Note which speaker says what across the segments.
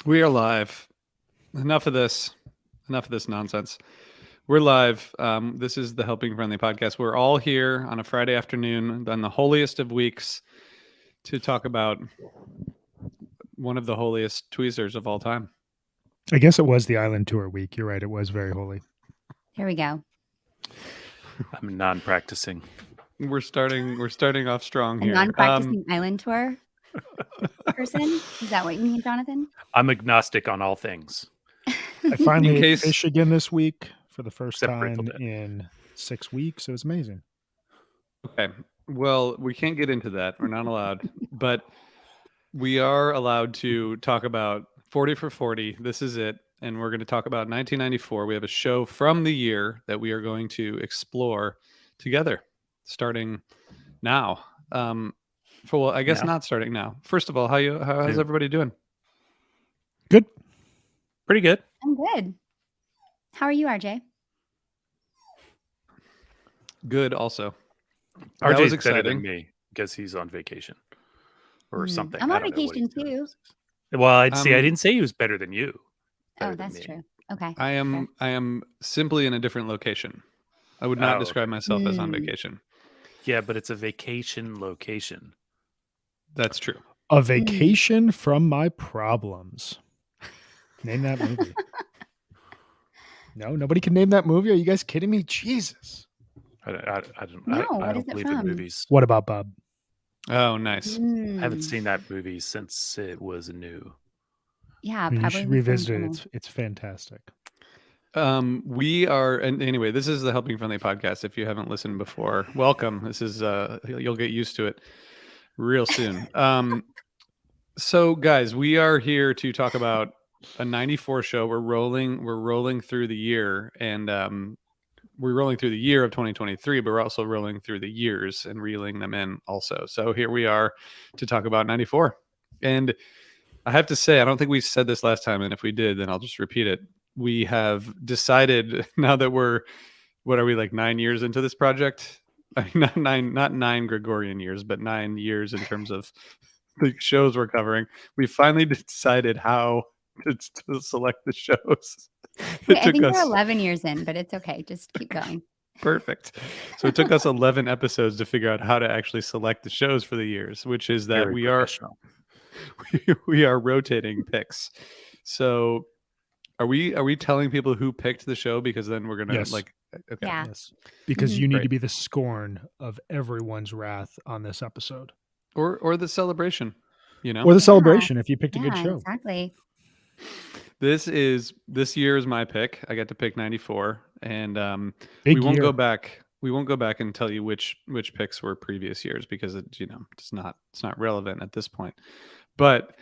Speaker 1: We are live. Enough of this. Enough of this nonsense. We're live. This is the Helping Friendly podcast. We're all here on a Friday afternoon on the holiest of weeks to talk about one of the holiest tweezers of all time.
Speaker 2: I guess it was the island tour week. You're right. It was very holy.
Speaker 3: Here we go.
Speaker 4: I'm non-practicing.
Speaker 1: We're starting off strong
Speaker 3: A
Speaker 1: here.
Speaker 3: non-practicing island tour person? Is that what you mean, Jonathan?
Speaker 4: I'm agnostic on all things.
Speaker 2: I finally
Speaker 1: In
Speaker 2: ate
Speaker 1: case-
Speaker 2: fish again this week for the first
Speaker 4: Except
Speaker 2: time
Speaker 4: Brindleton.
Speaker 2: in 6 weeks. It was amazing.
Speaker 1: Okay. Well, we can't get into that. We're not allowed. But we are allowed to talk about 40 for 40. This is it. And we're going to talk about 1994. We have a show from the year that we are going to explore together, starting now. Well, I guess
Speaker 4: Now?
Speaker 1: not starting now. First of all, how's
Speaker 4: Yeah.
Speaker 1: everybody doing?
Speaker 2: Good.
Speaker 4: Pretty good.
Speaker 3: I'm good. How are you, RJ?
Speaker 1: Good also. That
Speaker 4: RJ's
Speaker 1: was
Speaker 4: better than
Speaker 1: exciting.
Speaker 4: me because he's on vacation or
Speaker 3: Hmm.
Speaker 4: something.
Speaker 3: I'm
Speaker 4: I
Speaker 3: on
Speaker 4: don't know what
Speaker 3: vacation
Speaker 4: he's doing.
Speaker 3: too.
Speaker 4: Well, I'd see. I
Speaker 1: Um,
Speaker 4: didn't say he was better than you.
Speaker 3: Oh,
Speaker 4: Better than
Speaker 3: that's
Speaker 4: me.
Speaker 3: true. Okay.
Speaker 1: I am simply in a different location. I would not
Speaker 4: Oh,
Speaker 1: describe myself as on
Speaker 3: Hmm.
Speaker 1: vacation.
Speaker 4: Yeah, but it's a vacation location.
Speaker 1: That's true.
Speaker 2: A vacation from my problems. Name that movie. No, nobody can name that movie. Are you guys kidding me? Jesus.
Speaker 4: I don't.
Speaker 3: No,
Speaker 4: I
Speaker 3: what
Speaker 4: don't
Speaker 3: is it
Speaker 4: believe in
Speaker 3: from?
Speaker 4: movies.
Speaker 2: What about Bob?
Speaker 1: Oh, nice.
Speaker 4: I haven't
Speaker 3: Hmm.
Speaker 4: seen that movie since it was new.
Speaker 3: Yeah,
Speaker 2: You
Speaker 3: probably.
Speaker 2: should
Speaker 3: the same
Speaker 2: revisit it.
Speaker 3: channel.
Speaker 2: It's fantastic.
Speaker 1: We are, and anyway, this is the Helping Friendly podcast. If you haven't listened before, welcome. This is you'll get used to it real soon. So guys, we are here to talk about a 94 show. We're rolling through the year, and we're rolling through the year of 2023, but we're also rolling through the years and reeling them in also. So here we are to talk about 94. And I have to say, I don't think we said this last time, and if we did, then I'll just repeat it. We have decided now that what are we, like 9 years into this project? I mean, not nine Gregorian years, but 9 years in terms of the shows we're covering. We finally decided how to select the shows.
Speaker 3: Wait, I think we're 11 years in, but it's okay. Just keep going.
Speaker 1: Perfect. So it took us 11 episodes to figure out how to actually select the shows for the years, which is that
Speaker 4: Very
Speaker 1: we are we are rotating picks. So are we telling people who picked the show, because then we're gonna
Speaker 2: Yes.
Speaker 1: okay.
Speaker 3: Yeah.
Speaker 2: Yes. Because
Speaker 3: Mhm.
Speaker 2: you need
Speaker 1: Great.
Speaker 2: to be the scorn of everyone's wrath on this episode.
Speaker 1: Or the celebration, you know.
Speaker 2: Or the celebration if you picked a good
Speaker 3: Yeah,
Speaker 2: show.
Speaker 3: exactly.
Speaker 1: This year is my pick. I got to pick 94, and
Speaker 2: Big
Speaker 1: we won't
Speaker 2: year.
Speaker 1: go back. We won't go back and tell you which picks were previous years, because it's not relevant at this point. But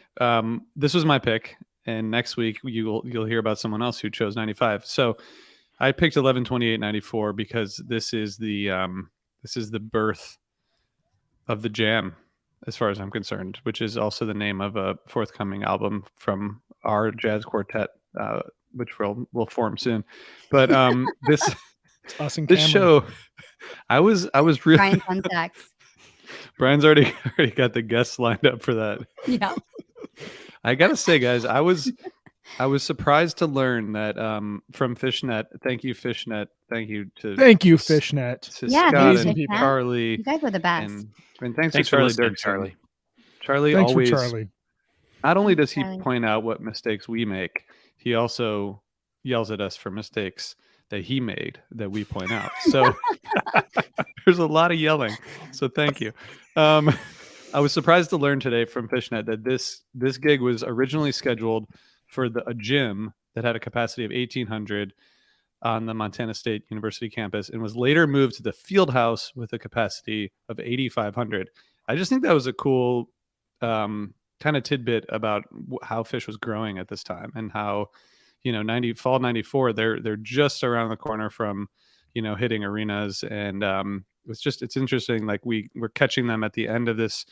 Speaker 1: this was my pick, and next week you'll hear about someone else who chose 95. So I picked 11, 28, 94 because this is the birth of the Jam, as far as I'm concerned, which is also the name of a forthcoming album from our jazz quartet, which will form soon. But this
Speaker 2: It's us and
Speaker 1: this
Speaker 2: Cameron.
Speaker 1: show, I was really
Speaker 3: Brian's on sax.
Speaker 1: Brian's already got the guests lined up for that.
Speaker 3: Yeah.
Speaker 1: I gotta say, guys, I was surprised to learn that from Fishnet. Thank you, Fishnet. Thank you to
Speaker 2: Fishnet.
Speaker 1: to
Speaker 3: Yeah,
Speaker 1: Scott
Speaker 3: thanks,
Speaker 1: and
Speaker 2: Fishnet.
Speaker 1: Charlie,
Speaker 3: You guys were the best.
Speaker 1: and thanks
Speaker 4: Thanks
Speaker 1: to
Speaker 4: for
Speaker 1: Charlie
Speaker 4: listening,
Speaker 1: Dirksen.
Speaker 4: Charlie.
Speaker 1: Charlie
Speaker 2: Thanks
Speaker 1: always
Speaker 2: for Charlie.
Speaker 1: not only does he
Speaker 3: Charlie.
Speaker 1: point out what mistakes we make, he also yells at us for mistakes that he made that we point out. So there's a lot of yelling. So thank you. I was surprised to learn today from Fishnet that this gig was originally scheduled for a gym that had a capacity of 1,800 on the Montana State University campus, and was later moved to the field house with a capacity of 8,500. I just think that was a cool kind of tidbit about how Fish was growing at this time, and how, fall 94, they're just around the corner from, hitting arenas. And it's interesting. Like we're catching them at the end of this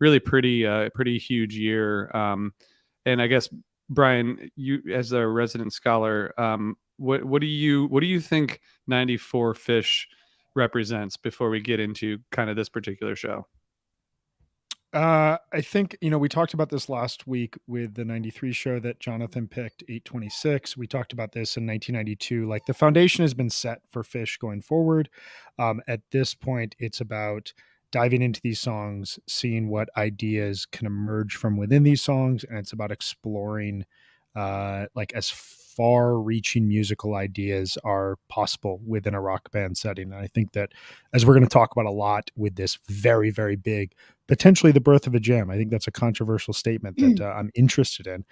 Speaker 1: really pretty huge year. And I guess, Brian, you as a resident scholar, what do you think 94 Fish represents before we get into kind of this particular show?
Speaker 2: I think, we talked about this last week with the 93 show that Jonathan picked, 826. We talked about this in 1992. Like the foundation has been set for Fish going forward. At this point, it's about diving into these songs, seeing what ideas can emerge from within these songs. And it's about exploring like as far reaching musical ideas are possible within a rock band setting. And I think that, as we're going to talk about a lot with this very, very big, potentially the birth of a jam, I think that's a controversial statement that I'm interested in.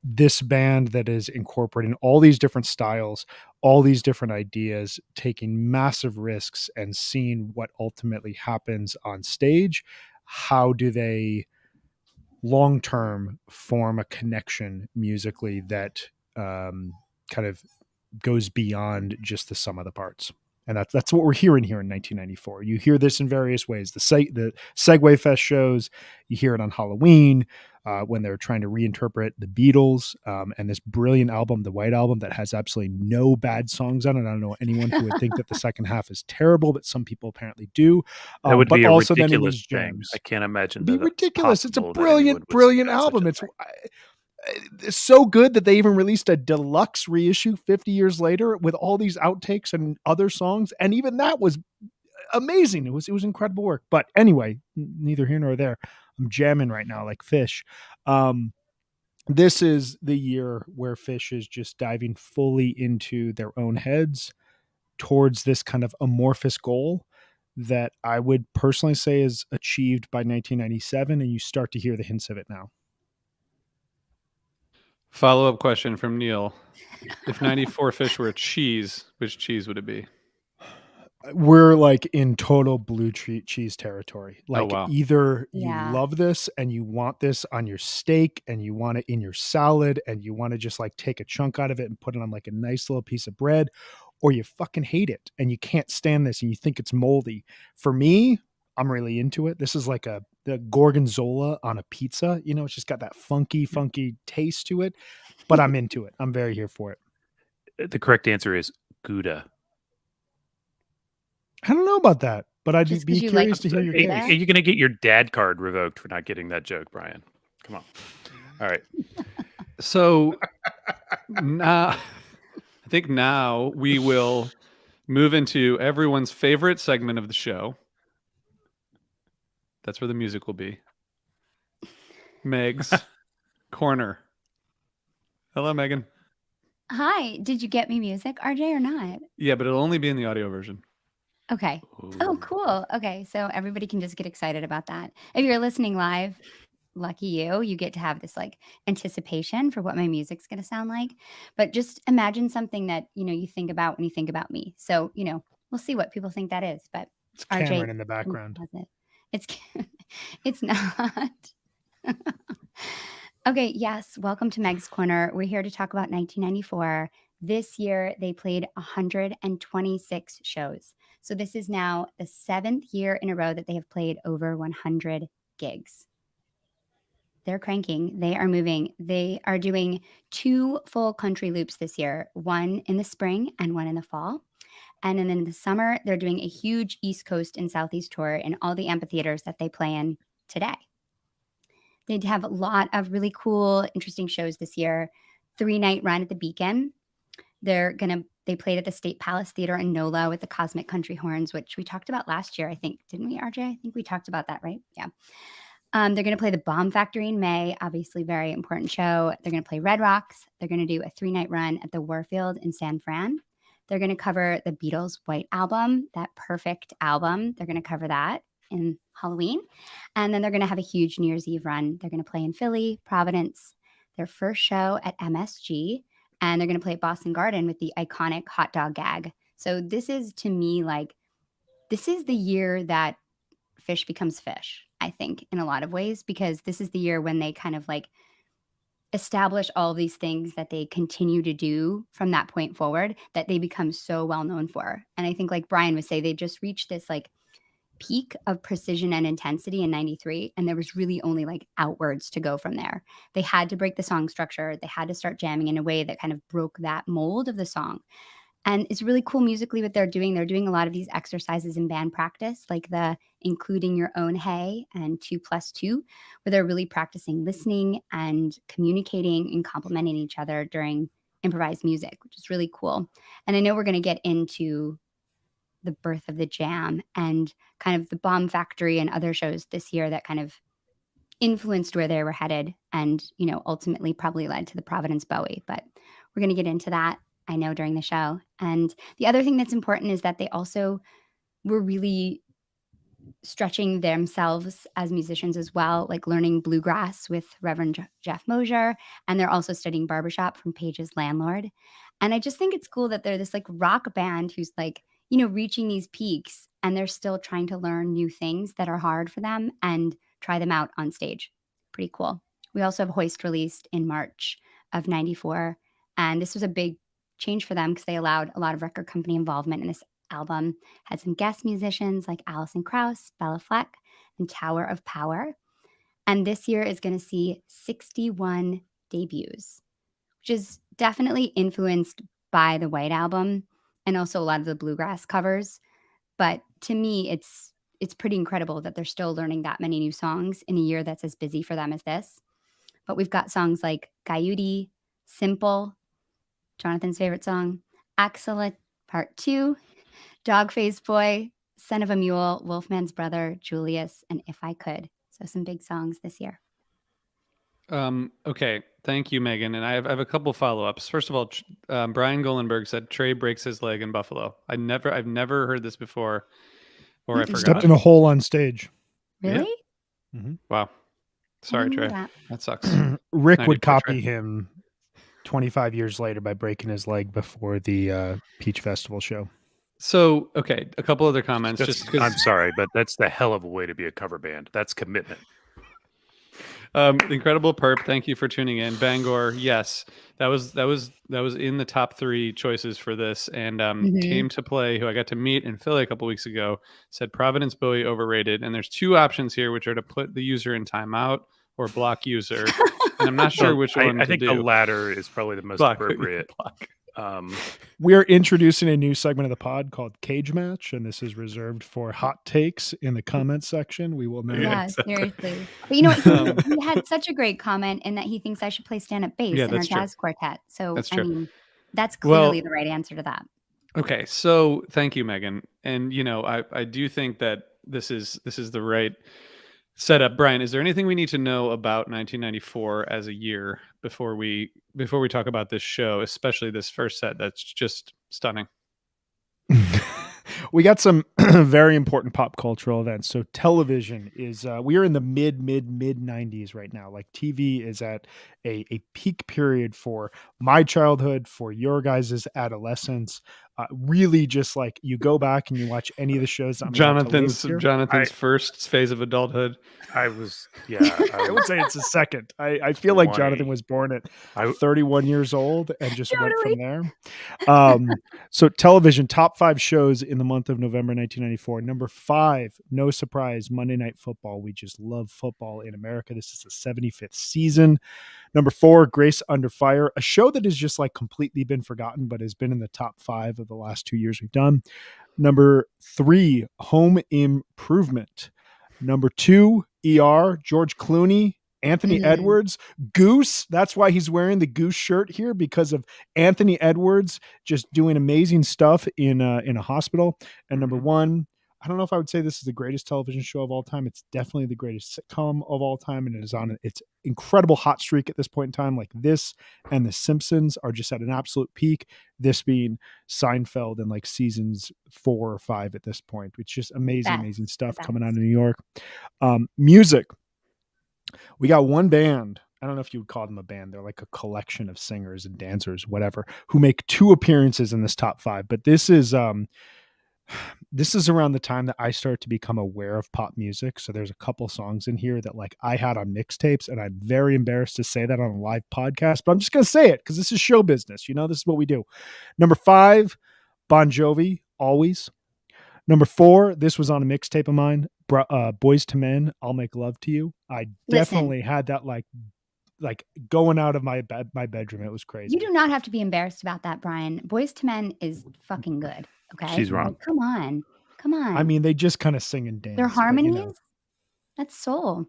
Speaker 2: This band that is incorporating all these different styles, all these different ideas, taking massive risks and seeing what ultimately happens on stage. How do they long term form a connection musically that kind of goes beyond just the sum of the parts? And that's what we're hearing here in 1994. You hear this in various ways. The Segway Fest shows, you hear it on Halloween when they're trying to reinterpret the Beatles and this brilliant album, the White Album, that has absolutely no bad songs on it. I don't know anyone who would think that the second half is terrible, but some people apparently do.
Speaker 4: That would
Speaker 2: but
Speaker 4: be a
Speaker 2: also then in
Speaker 4: ridiculous
Speaker 2: these
Speaker 4: thing.
Speaker 2: jams,
Speaker 4: I can't imagine
Speaker 2: it'd be
Speaker 4: that it's
Speaker 2: ridiculous. It's a
Speaker 4: possible that anyone
Speaker 2: brilliant,
Speaker 4: would
Speaker 2: brilliant
Speaker 4: suggest such
Speaker 2: album.
Speaker 4: a
Speaker 2: It's
Speaker 4: thing.
Speaker 2: it's so good that they even released a deluxe reissue 50 years later with all these outtakes and other songs, and even that was amazing. It was incredible work. But anyway, neither here nor there. I'm jamming right now like Fish. This is the year where Fish is just diving fully into their own heads towards this kind of amorphous goal that I would personally say is achieved by 1997, and you start to hear the hints of it now.
Speaker 1: Follow-up question from Neil. If 94 Fish were a cheese, which cheese would it be?
Speaker 2: We're like in total blue cheese territory. Like
Speaker 1: wow.
Speaker 2: either you
Speaker 3: Yeah.
Speaker 2: love this and you want this on your steak and you want it in your salad and you want to just like take a chunk out of it and put it on like a nice little piece of bread, or you fucking hate it and you can't stand this and you think it's moldy. For me, I'm really into it. This is like the gorgonzola on a pizza. It's just got that funky taste to it, but I'm into it. I'm very here for it.
Speaker 4: The correct answer is Gouda.
Speaker 2: I don't know about that, but I'd
Speaker 3: Just
Speaker 2: be
Speaker 3: 'cause you like
Speaker 2: curious to hear your
Speaker 3: Gouda?
Speaker 2: case.
Speaker 4: Are you going to get your dad card revoked for not getting that joke, Brian? Come on. All right.
Speaker 1: So now, I think now we will move into everyone's favorite segment of the show. That's where the music will be. Meg's Corner. Hello, Megan.
Speaker 3: Hi. Did you get me music, RJ, or not?
Speaker 1: Yeah, but it'll only be in the audio version.
Speaker 3: Okay. Oh,
Speaker 4: Ooh.
Speaker 3: cool. Okay. So everybody can just get excited about that. If you're listening live, lucky you, you get to have this like anticipation for what my music's going to sound like. But just imagine something that, you think about when you think about me. So, we'll see what people think that is. But
Speaker 2: It's
Speaker 3: RJ
Speaker 2: Cameron in the background.
Speaker 3: has it. It's it's not. Okay, yes. Welcome to Meg's Corner. We're here to talk about 1994. This year, they played 126 shows. So this is now the 7th year in a row that they have played over 100 gigs. They're cranking. They are moving. They are doing 2 full country loops this year, one in the spring and one in the fall. And then in the summer, they're doing a huge East Coast and Southeast tour in all the amphitheaters that they play in today. They'd have a lot of really cool, interesting shows this year. 3-night run at the Beacon. They played at the State Palace Theater in NOLA with the Cosmic Country Horns, which we talked about last year, I think. Didn't we, RJ? I think we talked about that, right? Yeah. They're going to play the Bomb Factory in May, obviously very important show. They're going to play Red Rocks. They're going to do a 3-night run at the Warfield in San Fran. They're going to cover the Beatles' White Album, that perfect album. They're going to cover that in Halloween. And then they're going to have a huge New Year's Eve run. They're going to play in Philly, Providence, their first show at MSG, and they're going to play at Boston Garden with the iconic hot dog gag. So this is, to me, like, this is the year that Fish becomes Fish, I think, in a lot of ways, because this is the year when they kind of like establish all these things that they continue to do from that point forward that they become so well known for. And I think, like Brian would say, they just reached this like peak of precision and intensity in 93, and there was really only like outwards to go from there. They had to break the song structure. They had to start jamming in a way that kind of broke that mold of the song. And it's really cool musically what they're doing. They're doing a lot of these exercises in band practice, like the including your own Hey and 2+2, where they're really practicing listening and communicating and complimenting each other during improvised music, which is really cool. And I know we're going to get into the birth of the Jam and kind of the Bomb Factory and other shows this year that kind of influenced where they were headed and, ultimately probably led to the Providence Bowie. But we're going to get into that, I know, during the show. And the other thing that's important is that they also were really stretching themselves as musicians as well, like learning bluegrass with Reverend Jeff Mosier. And they're also studying barbershop from Paige's Landlord. And I just think it's cool that they're this like rock band who's like, reaching these peaks, and they're still trying to learn new things that are hard for them and try them out on stage. Pretty cool. We also have Hoist released in March of 94. And this was a big change for them because they allowed a lot of record company involvement in this album. Had some guest musicians like Alison Krauss, Bella Fleck, and Tower of Power. And this year is going to see 61 debuts, which is definitely influenced by the White Album and also a lot of the bluegrass covers. But to me, it's pretty incredible that they're still learning that many new songs in a year that's as busy for them as this. But we've got songs like Gaiuti, Simple, Jonathan's favorite song, Axela Part 2, Dog-Faced Boy, Son of a Mule, Wolfman's Brother, Julius, and If I Could. So some big songs this year.
Speaker 1: Okay, thank you, Megan. And I have a couple follow-ups. First of all, Brian Golenberg said Trey breaks his leg in Buffalo. I've never heard this before, or I
Speaker 2: He
Speaker 1: forgot.
Speaker 2: stepped in a hole on stage.
Speaker 3: Really?
Speaker 1: Wow. Sorry,
Speaker 3: I didn't know
Speaker 1: Trey.
Speaker 3: that.
Speaker 1: That sucks.
Speaker 2: Rick
Speaker 1: 94
Speaker 2: would copy
Speaker 1: Trey.
Speaker 2: him 25 years later by breaking his leg before the Peach Festival show.
Speaker 1: So, okay, a couple other comments.
Speaker 4: That's-
Speaker 1: Just 'cause-
Speaker 4: I'm sorry, but that's the hell of a way to be a cover band. That's commitment.
Speaker 1: Incredible Perp, thank you for tuning in. Bangor, yes, that was in the top 3 choices for this, and Came to Play, who I got to meet in Philly a couple weeks ago, said Providence Bowie overrated. And there's 2 options here, which are to put the user in timeout or block user. And I'm not sure
Speaker 4: Well,
Speaker 1: which one
Speaker 4: I
Speaker 1: to
Speaker 4: think
Speaker 1: do.
Speaker 4: the latter is probably the most
Speaker 1: Block.
Speaker 4: appropriate.
Speaker 1: Block.
Speaker 2: We're introducing a new segment of the pod called Cage Match, and this is reserved for hot takes in the comments section. We will now.
Speaker 3: Yeah,
Speaker 1: exactly.
Speaker 3: seriously. But you know what? He had such a great comment in that he thinks I should play stand-up bass
Speaker 1: Yeah,
Speaker 3: in our
Speaker 1: that's true.
Speaker 3: jazz quartet. So,
Speaker 1: That's
Speaker 3: I
Speaker 1: true.
Speaker 3: mean, that's
Speaker 1: Well-
Speaker 3: clearly the right answer to that.
Speaker 1: Okay, so thank you, Megan. And I do think that this is the right setup. Brian, is there anything we need to know about 1994 as a year before we talk about this show, especially this first set that's just stunning?
Speaker 2: We got some very important pop cultural events. So television is we are in the mid 90s right now. Like TV is at a peak period for my childhood, for your guys' adolescence. Really just like you go back and you watch any of the shows that I'm about to list here.
Speaker 1: Jonathan's first phase of adulthood.
Speaker 4: I was, yeah.
Speaker 2: I would say it's a second. I feel like
Speaker 4: 20.
Speaker 2: Jonathan was born at
Speaker 4: I-
Speaker 2: 31 years old and just went from there. So television, top 5 shows in the month of November 1994. Number 5, no surprise, Monday Night Football. We just love football in America. This is the 75th season. Number 4, Grace Under Fire, a show that has just like completely been forgotten, but has been in the top 5 of the last 2 years we've done. Number 3, Home Improvement. Number 2, ER, George Clooney, Anthony Edwards, Goose. That's why he's wearing the Goose shirt here, because of Anthony Edwards just doing amazing stuff in a hospital. And number 1, I don't know if I would say this is the greatest television show of all time. It's definitely the greatest sitcom of all time, and it is on its incredible hot streak at this point in time. Like this and The Simpsons are just at an absolute peak. This being Seinfeld in like seasons 4 or 5 at this point. It's just amazing stuff coming out of New York. Music. We got one band. I don't know if you would call them a band. They're like a collection of singers and dancers, whatever, who make 2 appearances in this top 5. But this is around the time that I started to become aware of pop music. So there's a couple songs in here that like I had on mixtapes, and I'm very embarrassed to say that on a live podcast, but I'm just going to say it because this is show business. This is what we do. Number 5, Bon Jovi, Always. Number 4, this was on a mixtape of mine, Boys to Men, I'll Make Love to You. I definitely had that like going out of my bedroom. It was crazy.
Speaker 3: You do not have to be embarrassed about that, Brian. Boys to Men is fucking good. Okay.
Speaker 4: She's wrong.
Speaker 3: Like, come Come on.
Speaker 2: I mean, they just kind of sing and dance.
Speaker 3: their
Speaker 2: but, you
Speaker 3: harmonies.
Speaker 2: know,
Speaker 3: That's soul.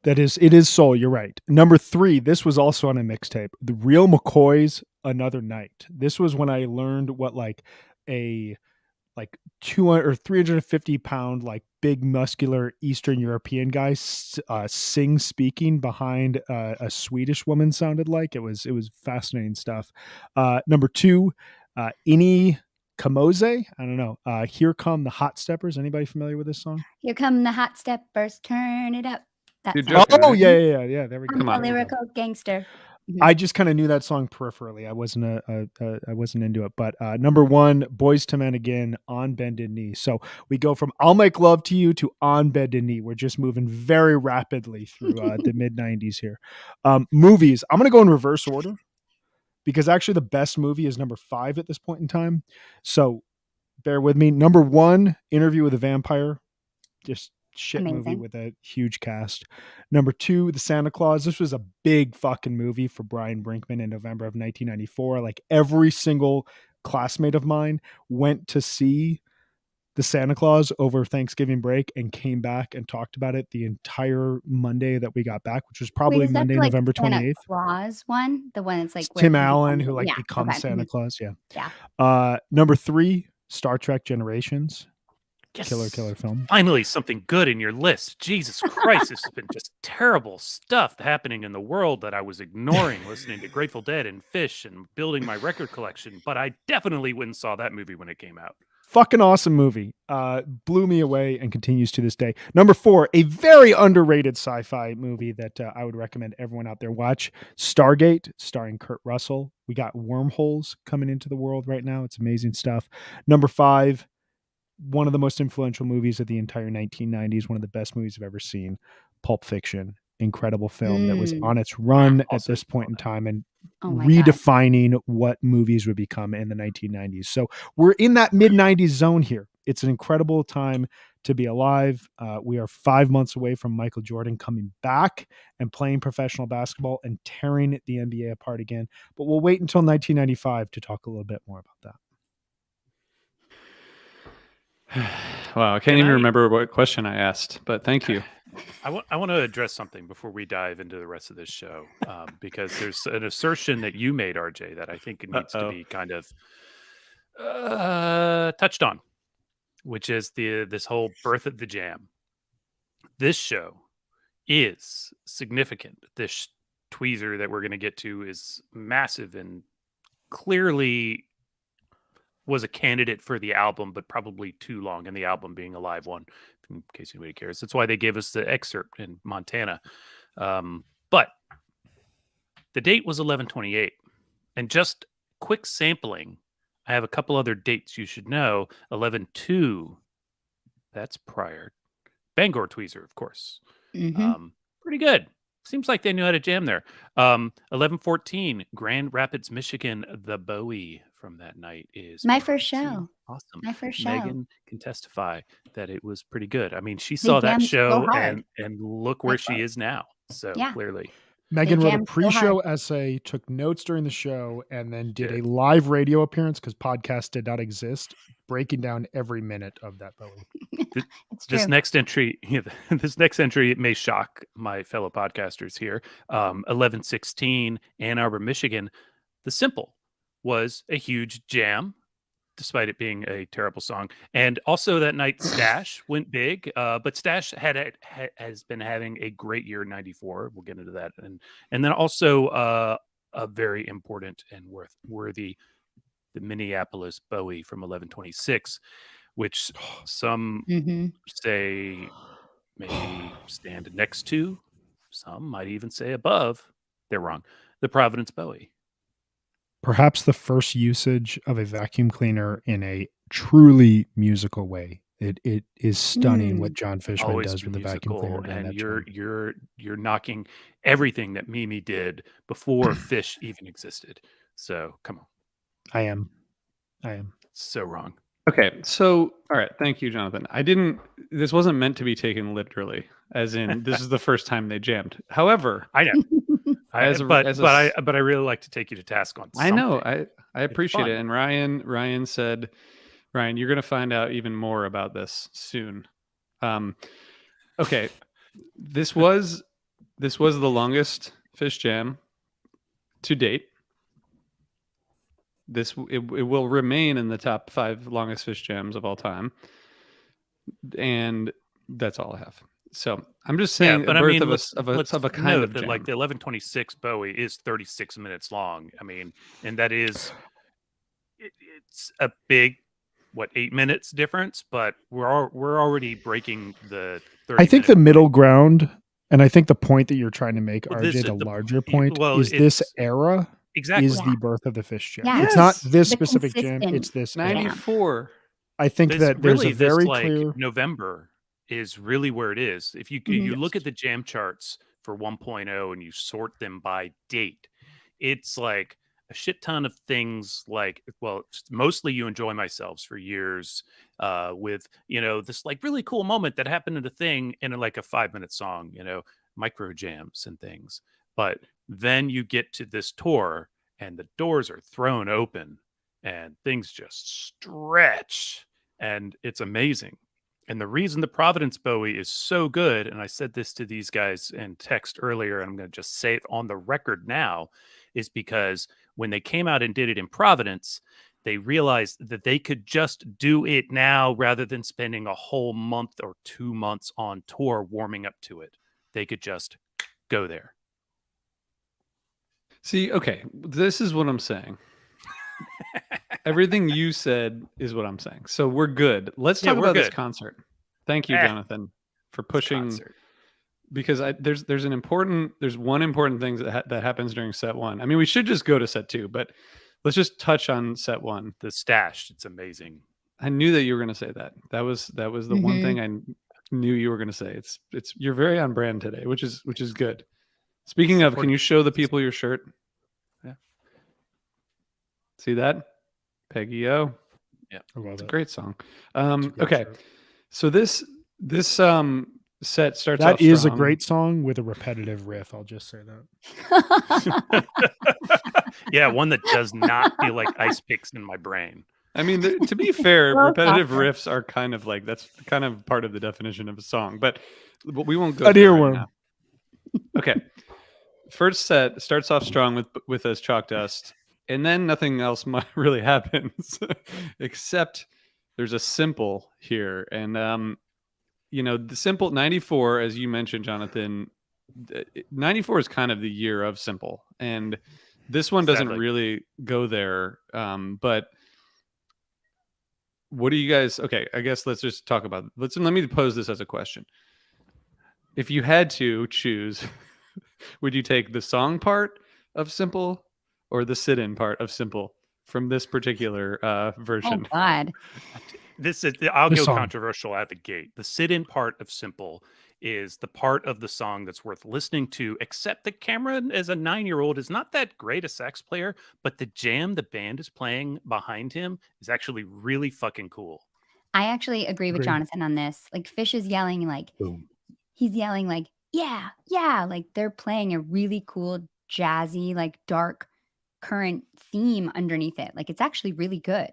Speaker 2: it is soul. You're right. Number 3, this was also on a mixtape. The Real McCoys, Another Night. This was when I learned what like a 200 or 350 pound like big muscular Eastern European guy sing speaking behind a Swedish woman sounded like. It was fascinating stuff. Number 2, Ini Kamoze. I don't know. Here Come the Hot Steppers. Anybody familiar with this song?
Speaker 3: Here come the hot steppers, turn it up. That
Speaker 1: You're
Speaker 3: sounds
Speaker 1: joking,
Speaker 2: Oh
Speaker 1: right?
Speaker 2: yeah. There we go.
Speaker 3: I'm
Speaker 1: Come
Speaker 3: a
Speaker 1: on.
Speaker 2: There we go.
Speaker 3: lyrical gangster.
Speaker 2: I just kind of knew that song peripherally. I wasn't I wasn't into it. But number 1, Boys to Men again, On Bended Knee. So we go from I'll Make Love to You to On Bended Knee. We're just moving very rapidly through the mid 90s here. Movies. I'm gonna go in reverse order because actually the best movie is number 5 at this point in time. So bear with me. Number 1, Interview with a Vampire. Just shit movie
Speaker 3: Amazing.
Speaker 2: with a huge cast. Number 2, The Santa Claus. This was a big fucking movie for Brian Brinkman in November of 1994. Like every single classmate of mine went to see The Santa Claus over Thanksgiving break and came back and talked about it the entire Monday that we got back, which was probably
Speaker 3: Wait, is that
Speaker 2: Monday,
Speaker 3: the, like,
Speaker 2: November
Speaker 3: Santa
Speaker 2: 28th.
Speaker 3: Claus one? The one that's like
Speaker 2: It's
Speaker 3: where
Speaker 2: Tim
Speaker 3: he
Speaker 2: Allen,
Speaker 3: becomes-
Speaker 2: who like
Speaker 3: yeah,
Speaker 2: becomes
Speaker 3: okay.
Speaker 2: Santa
Speaker 3: Mhm.
Speaker 2: Claus. Yeah.
Speaker 3: Yeah.
Speaker 2: Number 3, Star Trek Generations.
Speaker 4: Yes.
Speaker 2: Killer film.
Speaker 4: Finally, something good in your list. Jesus Christ, this has been just terrible stuff happening in the world that I was ignoring, listening to Grateful Dead and Fish and building my record collection. But I definitely went and saw that movie when it came out.
Speaker 2: Fucking awesome movie. Blew me away and continues to this day. Number 4, a very underrated sci-fi movie that I would recommend everyone out there watch. Stargate, starring Kurt Russell. We got wormholes coming into the world right now. It's amazing stuff. Number 5, one of the most influential movies of the entire 1990s. One of the best movies I've ever seen. Pulp Fiction. Incredible film that was on its run at
Speaker 4: Also
Speaker 2: this point in
Speaker 4: saw that.
Speaker 2: time and
Speaker 3: Oh my God.
Speaker 2: redefining what movies would become in the 1990s. So we're in that mid 90s zone here. It's an incredible time to be alive. We are 5 months away from Michael Jordan coming back and playing professional basketball and tearing the NBA apart again. But we'll wait until 1995 to talk a little bit more about that.
Speaker 1: Wow, I can't
Speaker 4: Can
Speaker 1: even
Speaker 4: I-
Speaker 1: remember what question I asked, but thank you.
Speaker 4: I want to address something before we dive into the rest of this show, because there's an assertion that you made, RJ, that I think it needs to
Speaker 1: Uh-oh.
Speaker 4: be kind of touched on, which is this whole birth of the jam. This show is significant. This tweezer that we're going to get to is massive and clearly was a candidate for the album, but probably too long, and the album being a live one, in case anybody cares. That's why they gave us the excerpt in Montana. But the date was 11/28, and just quick sampling, I have a couple other dates you should know. 11/2, that's prior. Bangor Tweezer, of course.
Speaker 3: Mhm.
Speaker 4: Pretty good. Seems like they knew how to jam there. 11/14, Grand Rapids, Michigan. The Bowie from that night is
Speaker 3: My first
Speaker 4: pretty
Speaker 3: show.
Speaker 4: Awesome.
Speaker 3: My first show.
Speaker 4: Megan can testify that it was pretty good. I mean, she saw that
Speaker 3: jammed so
Speaker 4: show
Speaker 3: hard.
Speaker 4: and look where
Speaker 3: That's
Speaker 4: she
Speaker 3: right.
Speaker 4: is now. So
Speaker 3: Yeah.
Speaker 4: clearly,
Speaker 2: Megan wrote a
Speaker 3: jammed so
Speaker 2: pre-show
Speaker 3: hard.
Speaker 2: essay, took notes during the show, and then did a
Speaker 4: Did.
Speaker 2: live radio appearance because podcasts did not exist, breaking down every minute of that Bowie.
Speaker 3: It's true.
Speaker 4: this next entry, it may shock my fellow podcasters here. 11/16, Ann Arbor, Michigan. The Simple was a huge jam, despite it being a terrible song. And also that night, Stash went big. But Stash has been having a great year in '94. We'll get into that. And then also a very important and worthy, the Minneapolis Bowie from 11/26, which some
Speaker 3: Mhm.
Speaker 4: say may stand next to, some might even say above. They're wrong. The Providence Bowie.
Speaker 2: Perhaps the first usage of a vacuum cleaner in a truly musical way. It is stunning what John Fishman
Speaker 4: Always
Speaker 2: does
Speaker 4: been
Speaker 2: with the vacuum cleaner.
Speaker 4: musical,
Speaker 2: during
Speaker 4: and
Speaker 2: that tune.
Speaker 4: you're knocking everything that Mimi did before Fish even existed. So come on,
Speaker 2: I am.
Speaker 4: so wrong.
Speaker 1: Okay, so all right, thank you, Jonathan. This wasn't meant to be taken literally, as in this is the first time they jammed. However,
Speaker 4: I know, but I really like to take you to task on.
Speaker 1: I know
Speaker 4: something.
Speaker 1: I appreciate
Speaker 4: fun.
Speaker 1: it. And Ryan said Ryan, you're going to find out even more about this soon. Okay, this was the longest Fish Jam to date. It will remain in the top 5 longest Fish Jams of all time, and that's all I have. So I'm just saying,
Speaker 4: but
Speaker 1: a
Speaker 4: I
Speaker 1: birth
Speaker 4: mean,
Speaker 1: of
Speaker 4: let's
Speaker 1: a kind
Speaker 4: note
Speaker 1: of
Speaker 4: that
Speaker 1: jam.
Speaker 4: like the 1126 Bowie is 36 minutes long. I mean, and that is it's a big 8 minutes difference, but we're already breaking the 30
Speaker 2: I think the
Speaker 4: minute
Speaker 2: middle
Speaker 4: point.
Speaker 2: ground, and I think the point that you're trying to make,
Speaker 4: Well,
Speaker 2: RJ,
Speaker 4: this
Speaker 2: the
Speaker 4: is
Speaker 2: larger point,
Speaker 4: well,
Speaker 2: is this
Speaker 4: it's
Speaker 2: era
Speaker 4: exactly
Speaker 2: is
Speaker 3: Yeah.
Speaker 2: the birth of the Fish Jam.
Speaker 3: Yeah.
Speaker 2: It's not
Speaker 1: Yes.
Speaker 2: this
Speaker 3: The
Speaker 2: specific jam,
Speaker 3: consistent
Speaker 2: it's this era.
Speaker 3: jam.
Speaker 1: 94.
Speaker 2: I think
Speaker 4: this
Speaker 2: that there's
Speaker 4: really
Speaker 2: a very
Speaker 4: this like
Speaker 2: clear
Speaker 4: November is really where it is. If you
Speaker 3: Mhm.
Speaker 4: you look at the jam charts for 1.0 and you sort them by date, it's like a shit ton of things like, well, mostly You Enjoy Myself for years, with this like really cool moment that happened in the thing in like a 5-minute song, micro jams and things. But then you get to this tour and the doors are thrown open and things just stretch and it's amazing. And the reason the Providence Bowie is so good, and I said this to these guys in text earlier, and I'm going to just say it on the record now, is because when they came out and did it in Providence, they realized that they could just do it now rather than spending a whole month or 2 months on tour warming up to it. They could just go there.
Speaker 1: See, okay, this is what I'm saying. Everything you said is what I'm saying. So we're good. Let's
Speaker 4: Yeah,
Speaker 1: talk
Speaker 4: we're
Speaker 1: about this
Speaker 4: good.
Speaker 1: concert. Thank you,
Speaker 4: Eh,
Speaker 1: Jonathan, for pushing,
Speaker 4: concert.
Speaker 1: because there's one important thing that happens during set 1. I mean, we should just go to set 2, but let's just touch on set 1.
Speaker 4: The stash, it's amazing.
Speaker 1: I knew that you were going to say that. That was the one
Speaker 3: Mhm.
Speaker 1: thing I knew you were going to say. It's you're very on brand today, which is good. Speaking of, can you show the people your shirt?
Speaker 4: Yeah.
Speaker 1: See that? Peggy O.
Speaker 2: I love
Speaker 1: It's a
Speaker 2: it.
Speaker 1: great song.
Speaker 2: It's a great
Speaker 1: Okay.
Speaker 2: shirt.
Speaker 1: So this set starts off
Speaker 2: That is a
Speaker 1: strong.
Speaker 2: great song with a repetitive riff. I'll just say that.
Speaker 4: Yeah, one that does not feel like ice picks in my brain.
Speaker 1: I mean, to be fair,
Speaker 3: Well,
Speaker 1: repetitive
Speaker 3: softer.
Speaker 1: riffs are kind of like, that's kind of part of the definition of a song, but we won't go
Speaker 2: An
Speaker 1: there right
Speaker 2: earworm.
Speaker 1: now. Okay. First set starts off strong with us Chalk Dust, and then nothing else really happens except there's a simple here. And the simple 94, as you mentioned, Jonathan, 94 is kind of the year of simple, and this one doesn't
Speaker 4: Sadly.
Speaker 1: really go there. But what do you guys? Okay, I guess let's just talk about. Let me pose this as a question. If you had to choose, would you take the song part of simple or the sit-in part of simple from this particular
Speaker 3: Oh
Speaker 1: version?
Speaker 3: God.
Speaker 4: I'll
Speaker 2: The
Speaker 4: go
Speaker 2: song.
Speaker 4: controversial at the gate. The sit-in part of Simple is the part of the song that's worth listening to, except that Cameron, as a 9-year-old, is not that great a sax player, but the jam the band is playing behind him is actually really fucking cool.
Speaker 3: I actually agree with
Speaker 2: Agreed.
Speaker 3: Jonathan on this. Like Fish is yelling like
Speaker 4: Boom.
Speaker 3: he's yelling like, yeah, yeah. Like they're playing a really cool, jazzy, like dark current theme underneath it. Like it's actually really good.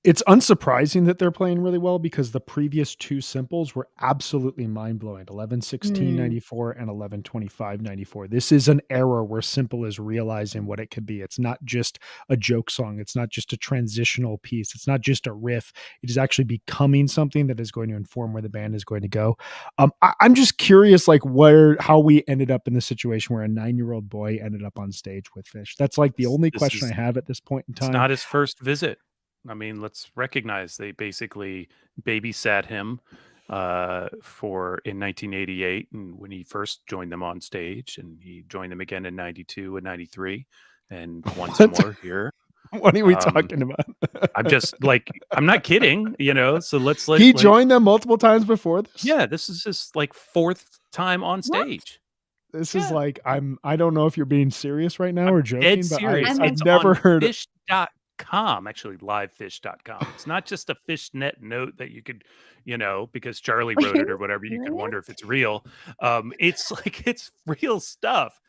Speaker 2: It's unsurprising that they're playing really well because the previous 2 simples were absolutely mind-blowing. 11/16/94 and 11/25/94. This is an era where simple is realizing what it could be. It's not just a joke song. It's not just a transitional piece. It's not just a riff. It is actually becoming something that is going to inform where the band is going to go. I'm just curious, like how we ended up in the situation where a 9-year-old boy ended up on stage with Fish. That's like the only
Speaker 4: This
Speaker 2: question
Speaker 4: is-
Speaker 2: I have at this point in
Speaker 4: It's
Speaker 2: time.
Speaker 4: not his first visit. I mean, let's recognize they basically babysat him in 1988, and when he first joined them on stage, and he joined them again in 92 and 93, and once
Speaker 2: What?
Speaker 4: more here.
Speaker 2: What are we talking about?
Speaker 4: I'm just like, I'm not kidding, so let's
Speaker 2: He joined them multiple times before this.
Speaker 4: Yeah, this is his like 4th time on
Speaker 3: What?
Speaker 4: stage.
Speaker 2: This is
Speaker 4: Yeah.
Speaker 2: like I don't know if you're being serious right now or joking,
Speaker 4: Dead
Speaker 2: but
Speaker 4: serious.
Speaker 2: I've
Speaker 4: It's
Speaker 2: never
Speaker 4: on
Speaker 2: heard of
Speaker 4: fish.com, actually livefish.com. It's not just a fishnet note that you could, because Charlie wrote it or whatever, you could wonder if it's real. It's like, it's real stuff.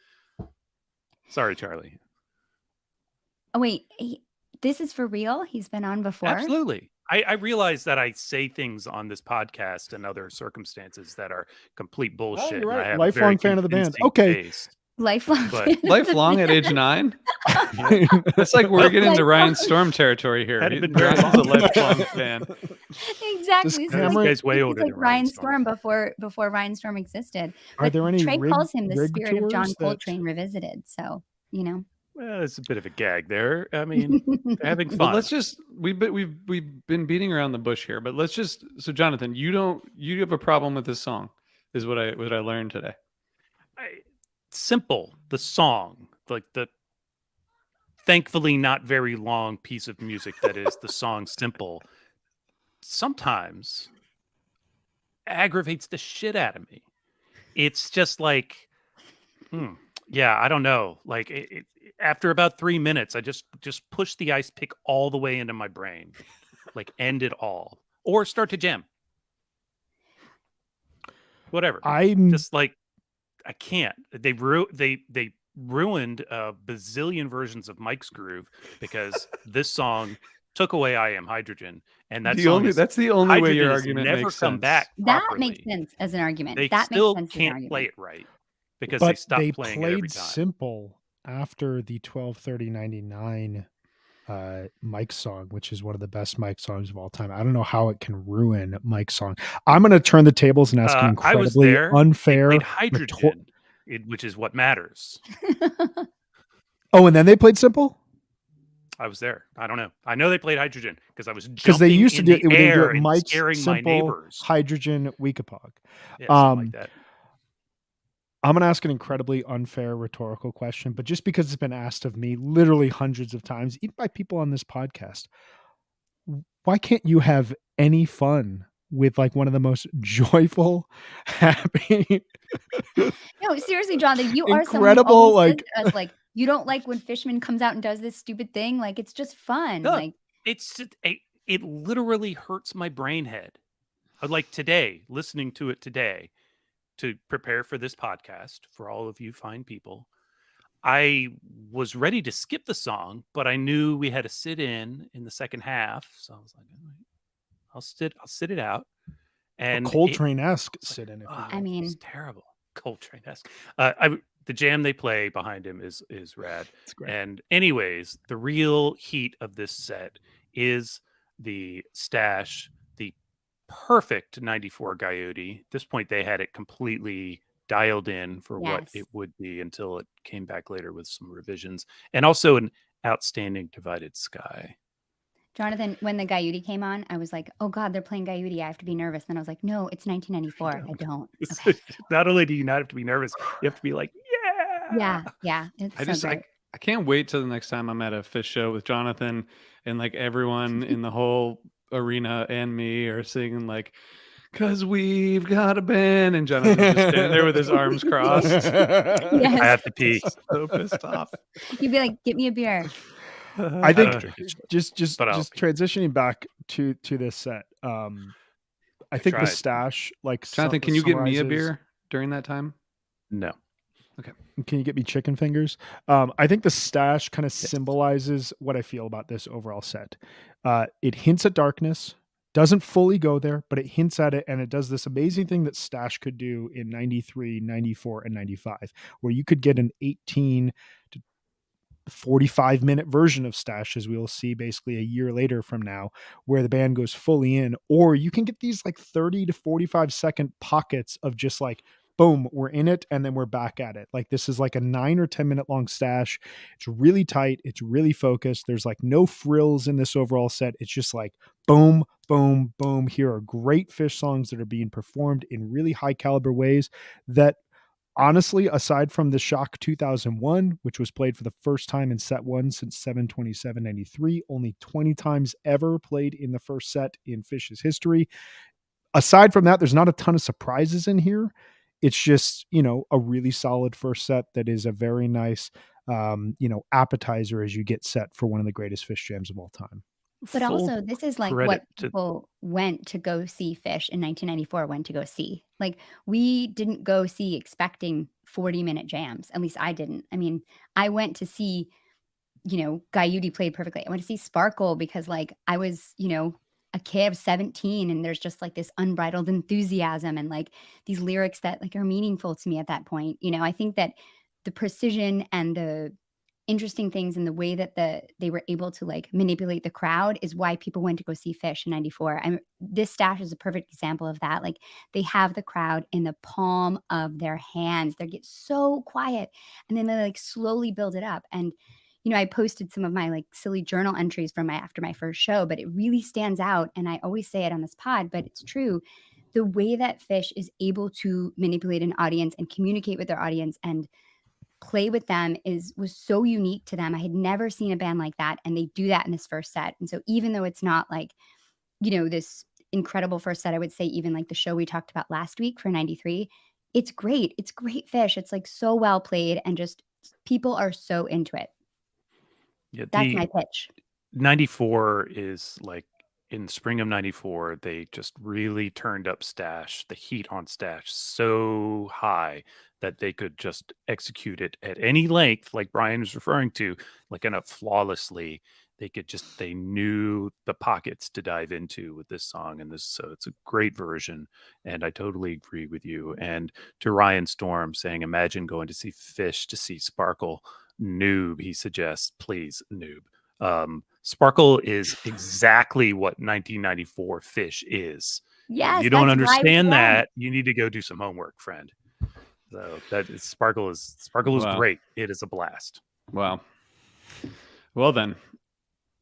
Speaker 4: Sorry, Charlie.
Speaker 3: Oh wait, This is for real? He's been on before?
Speaker 4: Absolutely. I realize that I say things on this podcast and other circumstances that are complete bullshit.
Speaker 2: you're
Speaker 4: And I
Speaker 2: right.
Speaker 4: have a very
Speaker 2: Lifelong fan of the band.
Speaker 4: convincing
Speaker 2: Okay.
Speaker 4: case.
Speaker 3: Lifelong.
Speaker 4: But-
Speaker 3: fan of the
Speaker 1: Lifelong at
Speaker 3: band.
Speaker 1: age 9? That's like we're getting into
Speaker 3: Lifelong.
Speaker 1: Ryan Storm territory here.
Speaker 4: Had it been very
Speaker 1: Ryan's a
Speaker 4: long.
Speaker 1: lifelong fan.
Speaker 3: Exactly.
Speaker 2: Does
Speaker 3: This is
Speaker 2: Cameron-
Speaker 3: like,
Speaker 4: This guy's way
Speaker 3: this is
Speaker 4: older
Speaker 3: like
Speaker 4: than Ryan
Speaker 3: Ryan
Speaker 4: Storm.
Speaker 3: Storm before Ryan Storm existed.
Speaker 2: Are
Speaker 3: But
Speaker 2: there any
Speaker 3: Trey
Speaker 2: rig-
Speaker 3: calls him the
Speaker 2: rig
Speaker 3: spirit of John
Speaker 2: tours that-
Speaker 3: Coltrane revisited. So, you know.
Speaker 4: Well, it's a bit of a gag there. I mean, they're having
Speaker 1: But
Speaker 4: fun.
Speaker 1: let's just we've been beating around the bush here, but let's just so Jonathan, you have a problem with this song, is what I learned today.
Speaker 4: Simple. The song, like the thankfully not very long piece of music that is the song Simple, sometimes aggravates the shit out of me. It's just like, yeah, I don't know. Like after about 3 minutes, I just push the ice pick all the way into my brain, like end it all, or start to jam. Whatever.
Speaker 2: I'm
Speaker 4: Just like I can't. They ruined a bazillion versions of Mike's Groove because this song took away "I Am Hydrogen," and that's
Speaker 1: That's the only way your
Speaker 4: Hydrogen has
Speaker 1: argument
Speaker 4: never
Speaker 1: makes
Speaker 4: come
Speaker 1: sense.
Speaker 4: back.
Speaker 3: That
Speaker 4: properly.
Speaker 3: makes sense as an argument.
Speaker 4: They
Speaker 3: That
Speaker 4: still
Speaker 3: makes sense
Speaker 4: can't
Speaker 3: as an
Speaker 4: play
Speaker 3: argument.
Speaker 4: it right because they
Speaker 2: but
Speaker 4: stopped
Speaker 2: they
Speaker 4: playing it every
Speaker 2: played
Speaker 4: time.
Speaker 2: Simple after the 12:30:99 Mike song, which is one of the best Mike songs of all time. I don't know how it can ruin Mike's song. I'm going to turn the tables and ask an
Speaker 4: I was
Speaker 2: incredibly
Speaker 4: there. They
Speaker 2: unfair.
Speaker 4: played Hydrogen, which is what matters.
Speaker 2: Oh, and then they played Simple?
Speaker 4: I was there. I don't know. I know they played Hydrogen because I was
Speaker 2: Because they
Speaker 4: jumping
Speaker 2: used to
Speaker 4: in
Speaker 2: do
Speaker 4: the
Speaker 2: it. They would
Speaker 4: air
Speaker 2: do it
Speaker 4: and
Speaker 2: Mike's
Speaker 4: scaring my
Speaker 2: Simple,
Speaker 4: neighbors.
Speaker 2: Hydrogen, Weekapaug.
Speaker 4: Yeah, something like that.
Speaker 2: I'm going to ask an incredibly unfair rhetorical question, but just because it's been asked of me literally hundreds of times, even by people on this podcast, why can't you have any fun with like one of the most joyful, happy,
Speaker 3: No, seriously, Jonathan, you are
Speaker 2: Incredible,
Speaker 3: someone who always
Speaker 2: like-
Speaker 3: says to us, like, you don't like when Fishman comes out and does this stupid thing. Like, it's just fun.
Speaker 4: No.
Speaker 3: Like,
Speaker 4: It's just, it literally hurts my brain head. Like today, listening to it today to prepare for this podcast for all of you fine people, I was ready to skip the song, but I knew we had to sit in the second half, so I was like, all right, I'll sit it out. And
Speaker 2: Coltrane-esque sit in. If you
Speaker 3: I
Speaker 2: will.
Speaker 3: mean,
Speaker 4: it's terrible. Coltrane-esque. The jam they play behind him is rad.
Speaker 2: It's great.
Speaker 4: And anyways, the real heat of this set is the stash, the perfect 94 Coyote. At this point, they had it completely dialed in for what
Speaker 3: Yes.
Speaker 4: it would be until it came back later with some revisions. And also an outstanding Divided Sky.
Speaker 3: Jonathan, when the Coyote came on, I was like, oh God, they're playing Coyote. I have to be nervous. Then I was like, no, it's 1994. I don't. Okay.
Speaker 4: Not only do you not have to be nervous, you have to be like,
Speaker 3: Yeah. Yeah. It's so great.
Speaker 1: I can't wait till the next time I'm at a Fish show with Jonathan and like everyone in the whole arena and me are singing like, "'Cause we've got a band," and Jonathan's just standing there with his arms crossed.
Speaker 4: I
Speaker 3: Yes.
Speaker 4: have to pee.
Speaker 1: So pissed off.
Speaker 3: You'd be like, get me a beer.
Speaker 2: I think
Speaker 4: don't drink it.
Speaker 2: just
Speaker 4: but I'll
Speaker 2: transitioning back to this set. I think
Speaker 4: tried.
Speaker 2: the stash, like
Speaker 1: Jonathan, can you give me a
Speaker 2: summarizes-
Speaker 1: beer during that time?
Speaker 4: No.
Speaker 2: Can you get me chicken fingers? I think the stash kind of symbolizes what I feel about this overall set. It hints at darkness, doesn't fully go there, but it hints at it, and it does this amazing thing that Stash could do in 93, 94, and 95, where you could get an 18 to 45-minute version of Stash, as we will see basically a year later from now, where the band goes fully in, or you can get these like 30 to 45-second pockets of just like, boom, we're in it, and then we're back at it. Like this is like a 9 or 10 minute long Stash. It's really tight. It's really focused. There's like no frills in this overall set. It's just like boom, boom, boom. Here are great Fish songs that are being performed in really high caliber ways that honestly, aside from the Shock 2001, which was played for the first time in set 1 since 7/27/93, only 20 times ever played in the first set in Fish's history. Aside from that, there's not a ton of surprises in here. It's just, a really solid first set that is a very nice, appetizer as you get set for one of the greatest Fish jams of all time.
Speaker 3: But
Speaker 4: Full
Speaker 3: also, this is like
Speaker 4: credit
Speaker 3: what
Speaker 4: to-
Speaker 3: people went to go see Fish in 1994 went to go see. Like, we didn't go see expecting 40-minute jams. At least I didn't. I mean, I went to see Gaiudi played perfectly. I want to see Sparkle because like I was, a kid of 17 and there's just like this unbridled enthusiasm and like these lyrics that like are meaningful to me at that point. I think that the precision and the interesting things and the way that they were able to like manipulate the crowd is why people went to go see Fish in 94. This stash is a perfect example of that. Like they have the crowd in the palm of their hands. They get so quiet and then they like slowly build it up. And I posted some of my like silly journal entries from after my first show, but it really stands out. And I always say it on this pod, but it's true. The way that Fish is able to manipulate an audience and communicate with their audience and play with them was so unique to them. I had never seen a band like that, and they do that in this first set. And so even though it's not like, this incredible first set, I would say even like the show we talked about last week for 93, it's great. It's great Fish. It's like so well played and just people are so into it.
Speaker 4: Yeah,
Speaker 3: That's my pitch.
Speaker 4: 94 is like in spring of 94, they just really turned up Stash, the heat on Stash so high that they could just execute it at any length, like Brian was referring to, like kind of flawlessly. They knew the pockets to dive into with this song and this. So it's a great version. And I totally agree with you. And to Ryan Storm saying, imagine going to see Fish to see Sparkle. Noob, he suggests, please, noob. Sparkle is exactly what 1994 Fish is.
Speaker 3: Yes,
Speaker 4: if you don't
Speaker 3: that's why we
Speaker 4: understand
Speaker 3: went.
Speaker 4: that, you need to go do some homework, friend. So Sparkle is
Speaker 1: Wow.
Speaker 4: great. It is a blast.
Speaker 1: Wow. Well then,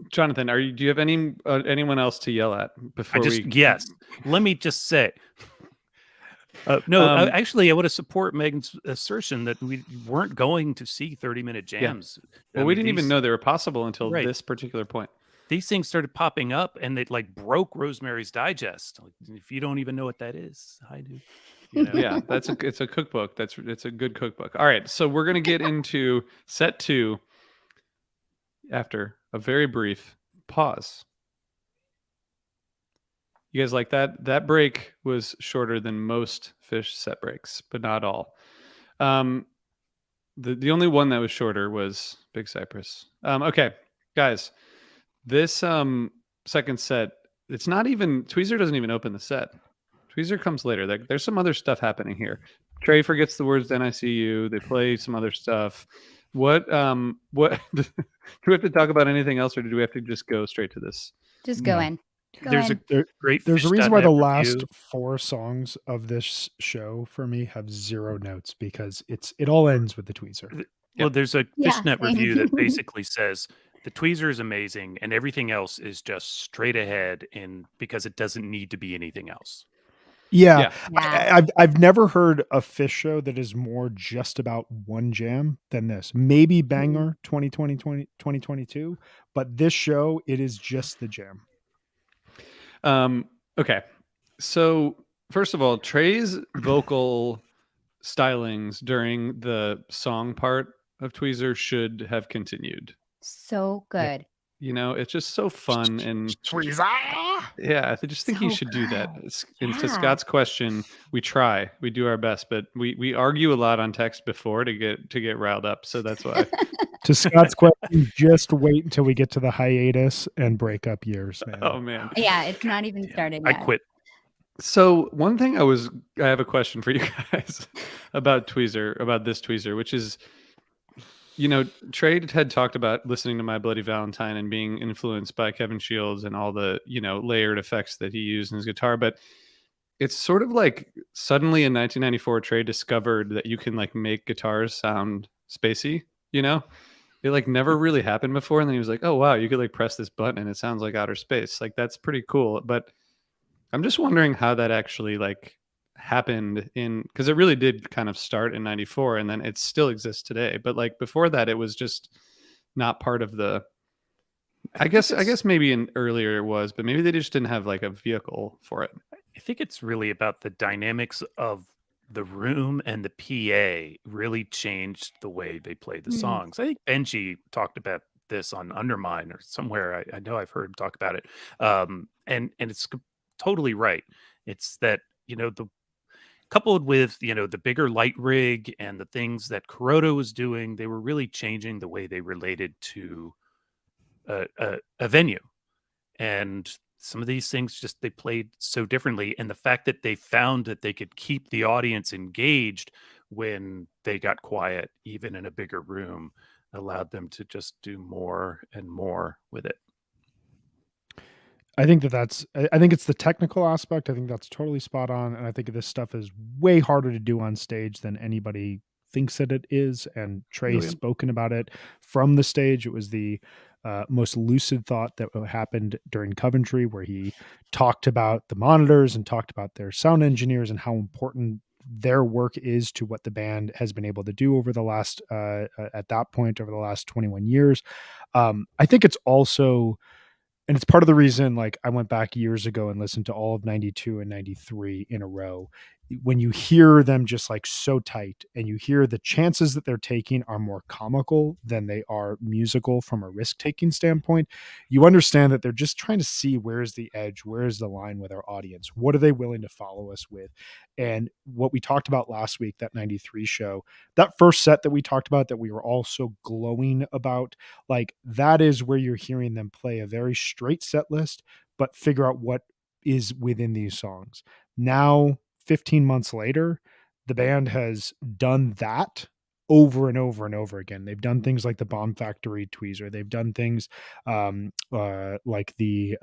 Speaker 1: Jonathan, do you have anyone else to yell at before
Speaker 4: yes. Let me just say, actually, I want to support Megan's assertion that we weren't going to see 30-minute jams.
Speaker 1: Well, we didn't even know they were possible until this particular point.
Speaker 4: These things started popping up, and they like broke Rosemary's Digest. If you don't even know what that is, I do.
Speaker 1: Yeah, it's a cookbook. It's a good cookbook. All right, so we're gonna get into set 2 after a very brief pause. You guys like that? That break was shorter than most Fish set breaks, but not all. The only one that was shorter was Big Cypress. Okay, guys, this second set, it's not even Tweezer doesn't even open the set. Tweezer comes later. There's some other stuff happening here. Trey forgets the words "Then I See You." They play some other stuff. What do we have to talk about anything else, or do we have to just go straight to this?
Speaker 3: Just go in.
Speaker 4: There's a
Speaker 2: reason why the last 4 songs of this show for me have 0 notes because it all ends with the Tweezer.
Speaker 4: Well, there's a Fishnet review that basically says the Tweezer is amazing and everything else is just straight ahead because it doesn't need to be anything else.
Speaker 2: Yeah. I've never heard a Fish show that is more just about one jam than this. Maybe Banger 2022, but this show, it is just the jam.
Speaker 1: Okay. So first of all, Trey's vocal stylings during the song part of Tweezer should have continued.
Speaker 3: So good.
Speaker 1: It's just so fun and
Speaker 2: Tweezer.
Speaker 1: Yeah, I just think he should do that. And to Scott's question, we do our best, but we argue a lot on text before to get riled up. So that's why.
Speaker 2: To Scott's question, just wait until we get to the hiatus and break up years, man.
Speaker 1: Oh man.
Speaker 3: Yeah, it's not even started yet.
Speaker 4: I quit.
Speaker 1: So one thing I have a question for you guys about this Tweezer, which is, Trey had talked about listening to My Bloody Valentine and being influenced by Kevin Shields and all the, layered effects that he used in his guitar. But it's sort of like suddenly in 1994, Trey discovered that you can like make guitars sound spacey, It like never really happened before. And then he was like, oh, wow, you could like press this button and it sounds like outer space. Like, that's pretty cool. But I'm just wondering how that actually like happened because it really did kind of start in 94 and then it still exists today. But like before that, it was just not part of the, I guess maybe earlier it was, but maybe they just didn't have like a vehicle for it.
Speaker 4: I think it's really about the dynamics of the room, and the PA really changed the way they played the songs. I think Benji talked about this on Undermine or somewhere. I know I've heard him talk about it. And it's totally right. It's that, the coupled with, the bigger light rig and the things that Kuroda was doing, they were really changing the way they related to a venue. And some of these things just they played so differently. And the fact that they found that they could keep the audience engaged when they got quiet, even in a bigger room, allowed them to just do more and more with it.
Speaker 2: I think I think it's the technical aspect. I think that's totally spot on. And I think this stuff is way harder to do on stage than anybody thinks that it is. And Trey's
Speaker 1: yeah.
Speaker 2: spoken about it from the stage. It was the most lucid thought that happened during Coventry, where he talked about the monitors and talked about their sound engineers and how important their work is to what the band has been able to do over the last at that point over the last 21 years. I think it's also, and it's part of the reason, like, I went back years ago and listened to all of 92 and 93 in a row. When you hear them just like so tight, and you hear the chances that they're taking are more comical than they are musical from a risk taking standpoint, you understand that they're just trying to see where's the edge, where's the line with our audience, what are they willing to follow us with. And what we talked about last week, that 93 show, that first set that we talked about, that we were all so glowing about, like, that is where you're hearing them play a very straight set list, but figure out what is within these songs. Now, 15 months later, the band has done that over and over and over again. They've done things like the Bomb Factory Tweezer. They've done things like the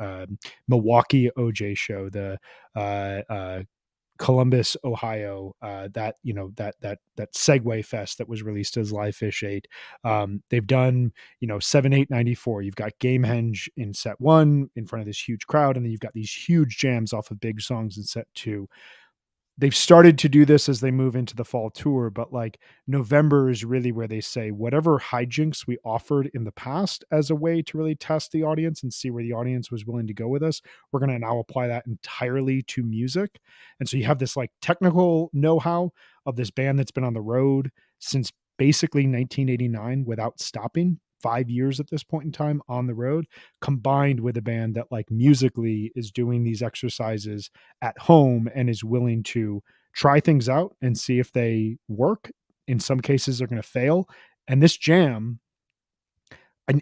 Speaker 2: Milwaukee OJ show, the Columbus, Ohio, that Segway Fest that was released as Live Fish 8. They've done 7, 8, 94. You've got Gamehenge in set 1 in front of this huge crowd, and then you've got these huge jams off of big songs in set 2. They've started to do this as they move into the fall tour, but like November is really where they say whatever hijinks we offered in the past as a way to really test the audience and see where the audience was willing to go with us, we're going to now apply that entirely to music. And so you have this like technical know-how of this band that's been on the road since basically 1989 without stopping, 5 years at this point in time on the road, combined with a band that like musically is doing these exercises at home and is willing to try things out and see if they work. In some cases they're going to fail. And this jam,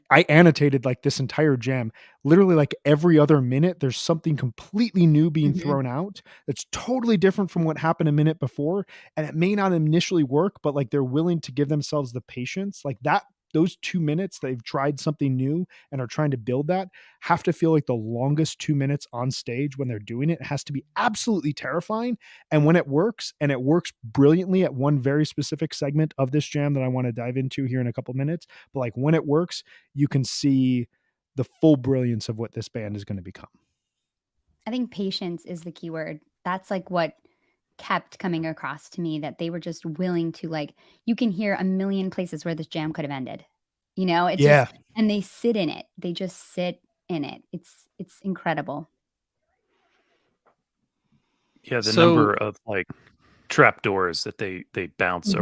Speaker 2: I annotated like this entire jam, literally like every other minute there's something completely new being thrown out that's totally different from what happened a minute before. And it may not initially work, but like they're willing to give themselves the patience, like that. Those 2 minutes they've tried something new and are trying to build that have to feel like the longest 2 minutes on stage when they're doing it. It has to be absolutely terrifying. And when it works, and it works brilliantly at one very specific segment of this jam that I want to dive into here in a couple minutes, but like when it works, you can see the full brilliance of what this band is going to become.
Speaker 3: I think patience is the key word. That's like what kept coming across to me, that they were just willing to, like, you can hear a million places where this jam could have ended. It's just, and they sit in it. They just sit in it. It's incredible.
Speaker 4: Yeah, the number of like trapdoors that they bounce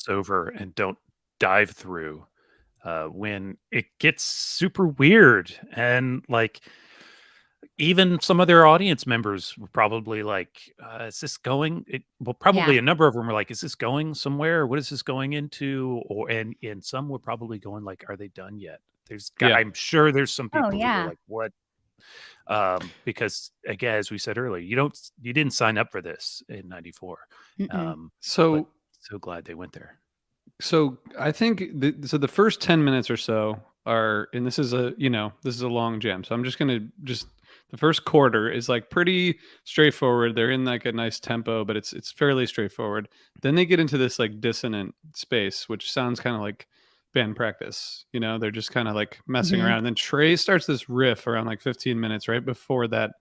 Speaker 4: over and don't dive through when it gets super weird. And like even some of their audience members were probably like, is this going? Probably a number of them were like, is this going somewhere? What is this going into? And some were probably going like, are they done yet? I'm sure there's some people who are like, what? Because again, as we said earlier, you didn't sign up for this in 94. So glad they went there.
Speaker 1: So I think the first 10 minutes or so are, and this is a long jam. So I'm just going to the first quarter is like pretty straightforward. They're in like a nice tempo, but it's fairly straightforward. Then they get into this like dissonant space, which sounds kind of like band practice. They're just kind of like messing around. And then Trey starts this riff around like 15 minutes right before that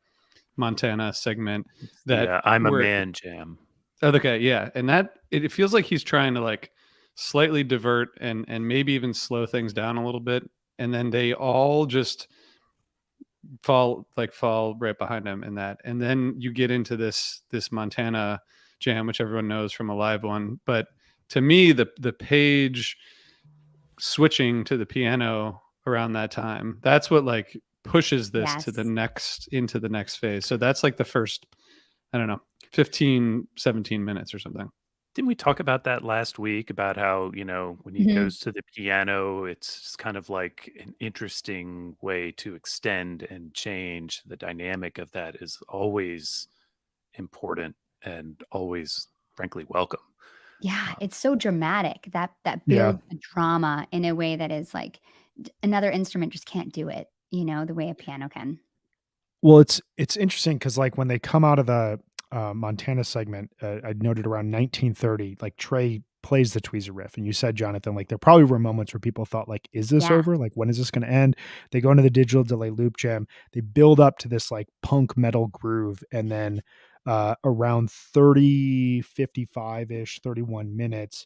Speaker 1: Montana segment. That
Speaker 4: I'm a man jam.
Speaker 1: Okay, yeah, and that it feels like he's trying to like slightly divert and maybe even slow things down a little bit, and then they all just fall right behind him in that. And then you get into this Montana jam, which everyone knows from a live one. But to me, the Page switching to the piano around that time, that's what like pushes this into the next phase. So that's like the first, I don't know, 15, 17 minutes or something.
Speaker 4: Didn't we talk about that last week about how, when he
Speaker 3: Mhm.
Speaker 4: goes to the piano, it's just kind of like an interesting way to extend and change. The dynamic of that is always important and always, frankly, welcome.
Speaker 3: Yeah,
Speaker 4: Uh,
Speaker 3: it's so dramatic that
Speaker 2: Yeah.
Speaker 3: builds the drama in a way that is like another instrument just can't do it, the way a piano can.
Speaker 2: Well, it's interesting because like when they come out of the Montana segment, I noted around 1930, like Trey plays the tweezer riff, and you said, Jonathan, like there probably were moments where people thought, like, is this
Speaker 3: Yeah.
Speaker 2: over? Like, when is this going to end? They go into the digital delay loop jam, they build up to this like punk metal groove, and then around 30, 55 ish, 31 minutes,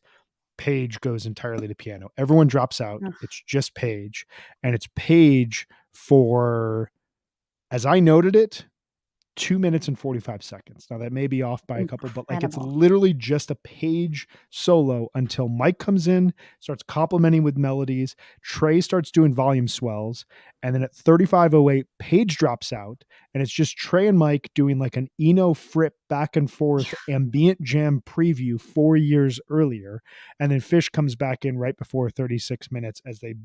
Speaker 2: Page goes entirely to piano. Everyone drops out.
Speaker 3: Ugh,
Speaker 2: It's just Page, and it's Page for, as I noted it, 2 minutes and 45 seconds. Now that may be off by a couple, but like it's
Speaker 3: incredible.
Speaker 2: literally just a Page solo until Mike comes in, starts complimenting with melodies. Trey starts doing volume swells. And then at 35:08, Page drops out. And it's just Trey and Mike doing like an Eno Fripp back and forth ambient jam preview 4 years earlier. And then Fish comes back in right before 36 minutes as they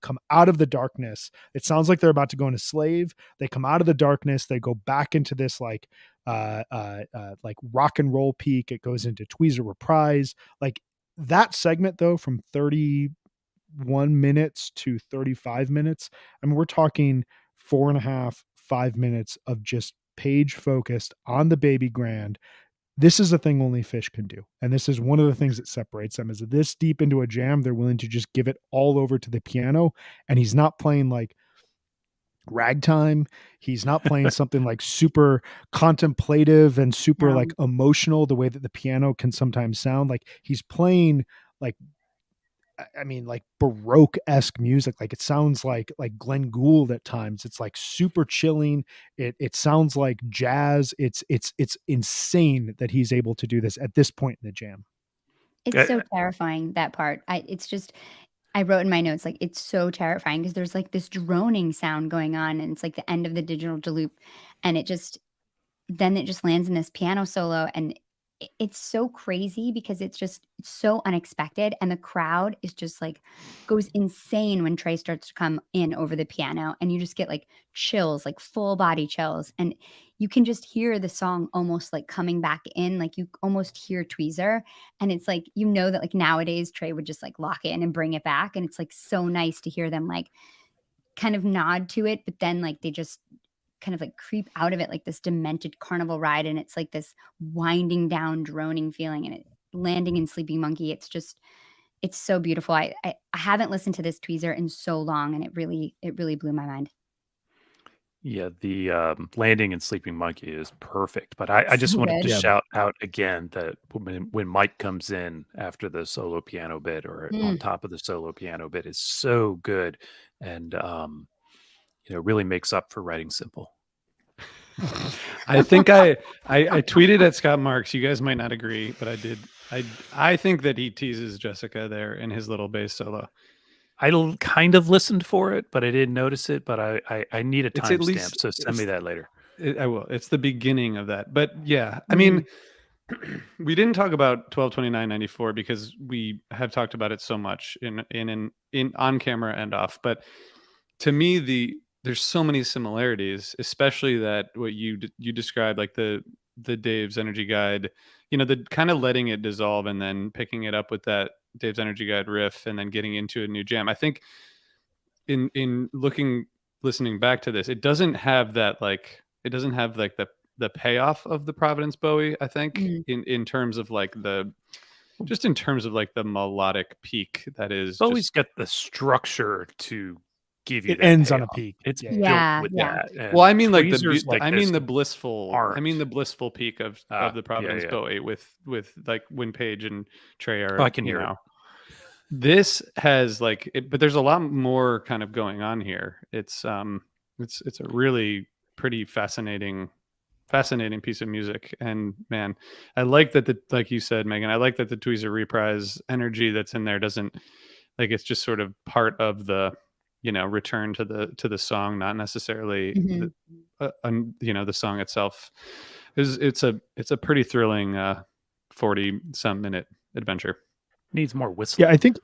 Speaker 2: come out of the darkness. It sounds like they're about to go into Slave. They come out of the darkness, they go back into this like rock and roll peak. It goes into Tweezer Reprise. Like that segment though, from 31 minutes to 35 minutes, I mean, we're talking 4.5 5 minutes of just Page focused on the baby grand. This is a thing only Fish can do. And this is one of the things that separates them, is this deep into a jam, they're willing to just give it all over to the piano. And he's not playing like ragtime. He's not playing something like super contemplative and super
Speaker 3: No.
Speaker 2: like emotional the way that the piano can sometimes sound. Like he's playing like, I mean, like Baroque-esque music. Like it sounds like Glenn Gould at times. It's like super chilling. It sounds like jazz. It's insane that he's able to do this at this point in the jam.
Speaker 3: It's so terrifying, that part. I wrote in my notes, like, it's so terrifying because there's like this droning sound going on, and it's like the end of the digital loop, and it just lands in this piano solo, and it's so crazy because it's so unexpected, and the crowd is just like goes insane when Trey starts to come in over the piano, and you just get like chills, like full body chills, and you can just hear the song almost like coming back in, like you almost hear Tweezer, and it's like that like nowadays Trey would just like lock in and bring it back, and it's like so nice to hear them like kind of nod to it, but then like they just kind of like creep out of it like this demented carnival ride, and it's like this winding down droning feeling, and it landing in Sleeping Monkey. It's so beautiful. I haven't listened to this tweezer in so long, and it really blew my mind.
Speaker 4: Yeah, the landing in Sleeping Monkey is perfect. But I just
Speaker 3: So
Speaker 4: wanted to
Speaker 3: good.
Speaker 2: Yeah.
Speaker 4: shout out again that when Mike comes in after the solo piano bit or on
Speaker 3: Mm.
Speaker 4: top of the solo piano bit is so good and really makes up for writing simple.
Speaker 1: I think I tweeted at Scott Marks. You guys might not agree, but I did. I think that he teases Jessica there in his little bass solo.
Speaker 4: Kind of listened for it, but I didn't notice it. But I need a
Speaker 1: It's at
Speaker 4: timestamp,
Speaker 1: least
Speaker 4: so send me that later.
Speaker 1: I will. It's the beginning of that. But yeah, I
Speaker 3: Mhm.
Speaker 1: mean, we didn't talk about 12/29/94 because we have talked about it so much in on camera and off. But to me, there's so many similarities, especially that what you described, like the Dave's Energy Guide, the kind of letting it dissolve and then picking it up with that Dave's Energy Guide riff and then getting into a new jam. I think in listening back to this, it doesn't have that like it doesn't have like the payoff of the Providence Bowie. I think
Speaker 3: Mm.
Speaker 1: in terms of like just in terms of like the melodic peak that is
Speaker 4: Bowie's
Speaker 1: just
Speaker 4: got the structure to give you
Speaker 2: It
Speaker 4: that
Speaker 2: ends on a
Speaker 4: payoff.
Speaker 2: peak.
Speaker 4: It's
Speaker 2: Yeah.
Speaker 4: built
Speaker 3: Yeah,
Speaker 4: with
Speaker 3: yeah.
Speaker 4: that.
Speaker 1: well,
Speaker 4: And
Speaker 1: I mean like
Speaker 4: tweezers like
Speaker 1: I
Speaker 4: this
Speaker 1: mean the blissful peak of the
Speaker 4: yeah,
Speaker 1: Providence
Speaker 4: yeah.
Speaker 1: Bowie with like when Page and Trey are
Speaker 4: Oh, I can hear it.
Speaker 1: This has like but there's a lot more kind of going on here. It's a really pretty fascinating piece of music. And man, I like that like you said, Megan, I like that the Tweezer Reprise energy that's in there doesn't like it's just sort of part of the return to the song, not necessarily
Speaker 3: Mhm.
Speaker 1: the song itself. It's a pretty thrilling 40 some minute adventure.
Speaker 4: Needs more whistling.
Speaker 2: Yeah, I think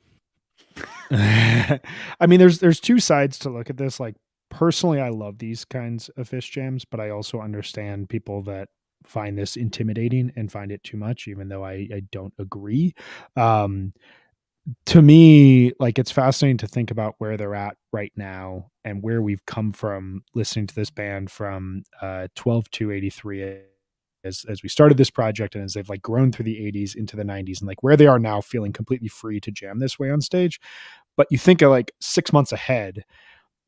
Speaker 2: I mean there's two sides to look at this. Like personally I love these kinds of fish jams, but I also understand people that find this intimidating and find it too much, even though I don't agree. Um to me, like it's fascinating to think about where they're at right now and where we've come from listening to this band from 12 to 83 as we started this project and as they've like grown through the 80s into the 90s and like where they are now feeling completely free to jam this way on stage. But you think of like 6 months ahead,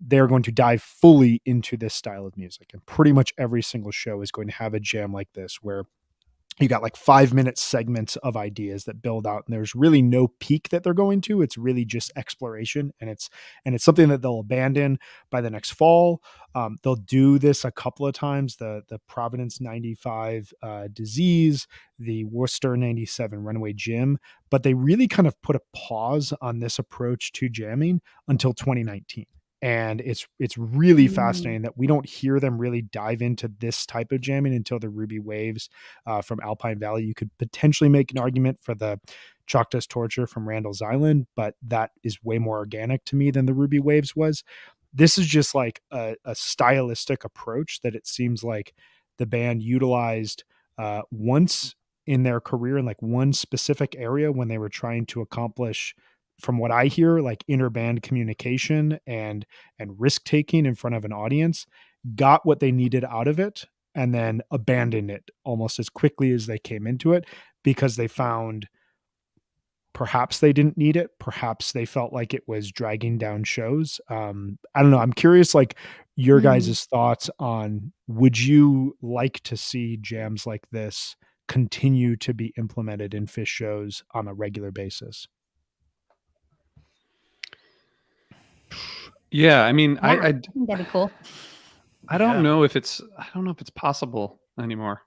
Speaker 2: they're going to dive fully into this style of music. And pretty much every single show is going to have a jam like this where you got like 5-minute segments of ideas that build out and there's really no peak that they're going to. It's really just exploration, and it's something that they'll abandon by the next fall. They'll do this a couple of times, the Providence 95 Disease, the Worcester 97 Runaway Jim, but they really kind of put a pause on this approach to jamming until 2019. And it's really
Speaker 3: Mm.
Speaker 2: fascinating that we don't hear them really dive into this type of jamming until the Ruby Waves from Alpine Valley. You could potentially make an argument for the Chalk Dust Torture from Randall's Island, but that is way more organic to me than the Ruby Waves was. This is just like a stylistic approach that it seems like the band utilized once in their career in like one specific area when they were trying to accomplish, from what I hear, like interband communication and risk taking in front of an audience, got what they needed out of it, and then abandoned it almost as quickly as they came into it because they found perhaps they didn't need it. Perhaps they felt like it was dragging down shows. I don't know. I'm curious, like your
Speaker 3: Mm.
Speaker 2: guys' thoughts on, would you like to see jams like this continue to be implemented in Phish shows on a regular basis?
Speaker 1: Yeah, I mean,
Speaker 3: Yeah, I think that'd be cool.
Speaker 1: I don't
Speaker 4: Yeah.
Speaker 1: know if it's possible anymore.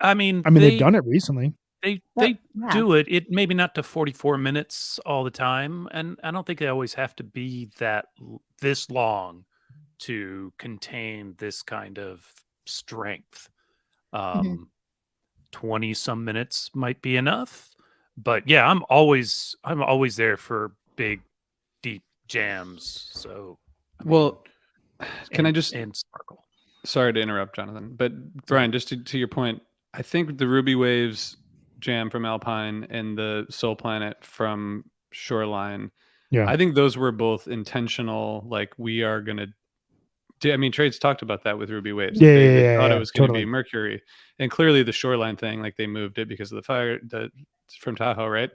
Speaker 4: I mean,
Speaker 2: I mean, they've done it recently.
Speaker 4: They
Speaker 3: Well, yeah.
Speaker 4: do it. It maybe not to 44 minutes all the time, and I don't think they always have to be this long to contain this kind of strength.
Speaker 3: Mhm.
Speaker 4: 20 some minutes might be enough, but yeah, I'm always there for big, deep jams. So, I mean,
Speaker 1: Well, can I
Speaker 4: and
Speaker 1: just
Speaker 4: and sparkle.
Speaker 1: sorry to interrupt, Jonathan, but
Speaker 4: Sorry.
Speaker 1: Brian, just to your point, I think the Ruby Waves jam from Alpine and the Soul Planet from Shoreline,
Speaker 2: Yeah.
Speaker 1: I think those were both intentional. Like, we are gonna do. I mean, Trades talked about that with Ruby Waves.
Speaker 2: Yeah,
Speaker 1: They thought
Speaker 2: yeah,
Speaker 1: it was going to
Speaker 2: totally.
Speaker 1: be Mercury, and clearly the Shoreline thing, like they moved it because of the fire from Tahoe, right?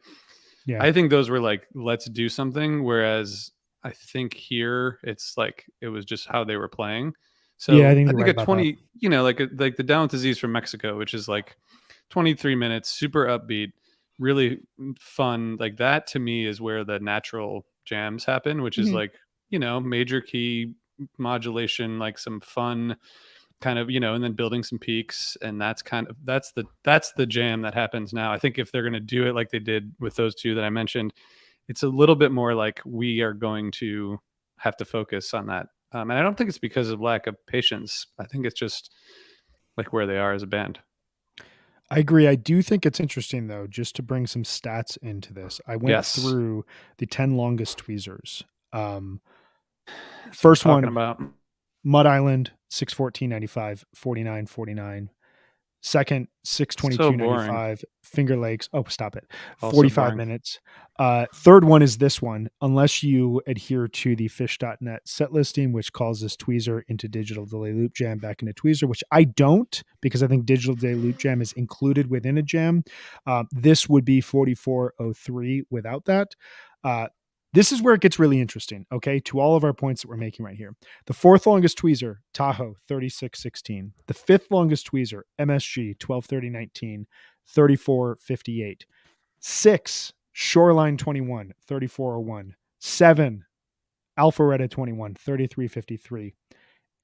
Speaker 2: Yeah.
Speaker 1: I think those were like, let's do something. Whereas I think here it's like it was just how they were playing. So
Speaker 2: Yeah, I think
Speaker 1: I
Speaker 2: you're
Speaker 1: think
Speaker 2: right
Speaker 1: a
Speaker 2: about
Speaker 1: 20, like the Down with Disease from Mexico, which is like 23 minutes, super upbeat, really fun. Like that to me is where the natural jams happen, which is
Speaker 3: Mhm.
Speaker 1: like, major key modulation, like some fun kind of, and then building some peaks. And that's the jam that happens now. I think if they're going to do it like they did with those two that I mentioned, it's a little bit more like we are going to have to focus on that. And I don't think it's because of lack of patience. I think it's just like where they are as a band.
Speaker 2: I agree. I do think it's interesting though, just to bring some stats into this. I went
Speaker 1: Yes.
Speaker 2: through the 10 longest tweezers.
Speaker 1: That's what
Speaker 2: First
Speaker 1: I'm talking
Speaker 2: one,
Speaker 1: about.
Speaker 2: Mud Island, 614.95, 49.49. Second,
Speaker 1: So
Speaker 2: 622.95, Finger Lakes. Oh, stop it.
Speaker 1: Also
Speaker 2: 45
Speaker 1: boring.
Speaker 2: minutes. Third one is this one, unless you adhere to the Phish.net set listing, which calls this tweezer into Digital Delay Loop Jam back into tweezer, which I don't, because I think Digital Delay Loop Jam is included within a jam. This would be 44.03 without that. This is where it gets really interesting, okay, to all of our points that we're making right here. The fourth longest tweezer, Tahoe, 36.16. The fifth longest tweezer, MSG, 12:30.19, 34.58. 6, Shoreline 21, 34.01. 7, Alpharetta 21, 33.53.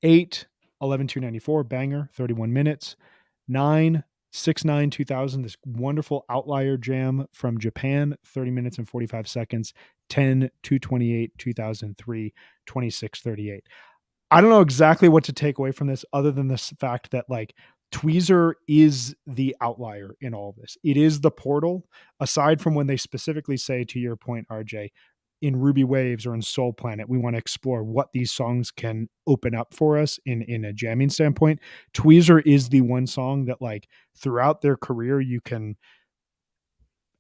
Speaker 2: 8, 11.294, Banger, 31 minutes. 9, 6/9/2000, this wonderful outlier jam from Japan, 30 minutes and 45 seconds. 10, 2/28/2003, 26:38. I don't know exactly what to take away from this other than this fact that like Tweezer is the outlier in all of this. It is the portal, aside from when they specifically say, to your point, RJ, in Ruby Waves or in Soul Planet, we want to explore what these songs can open up for us in a jamming standpoint. Tweezer is the one song that, like, throughout their career, you can,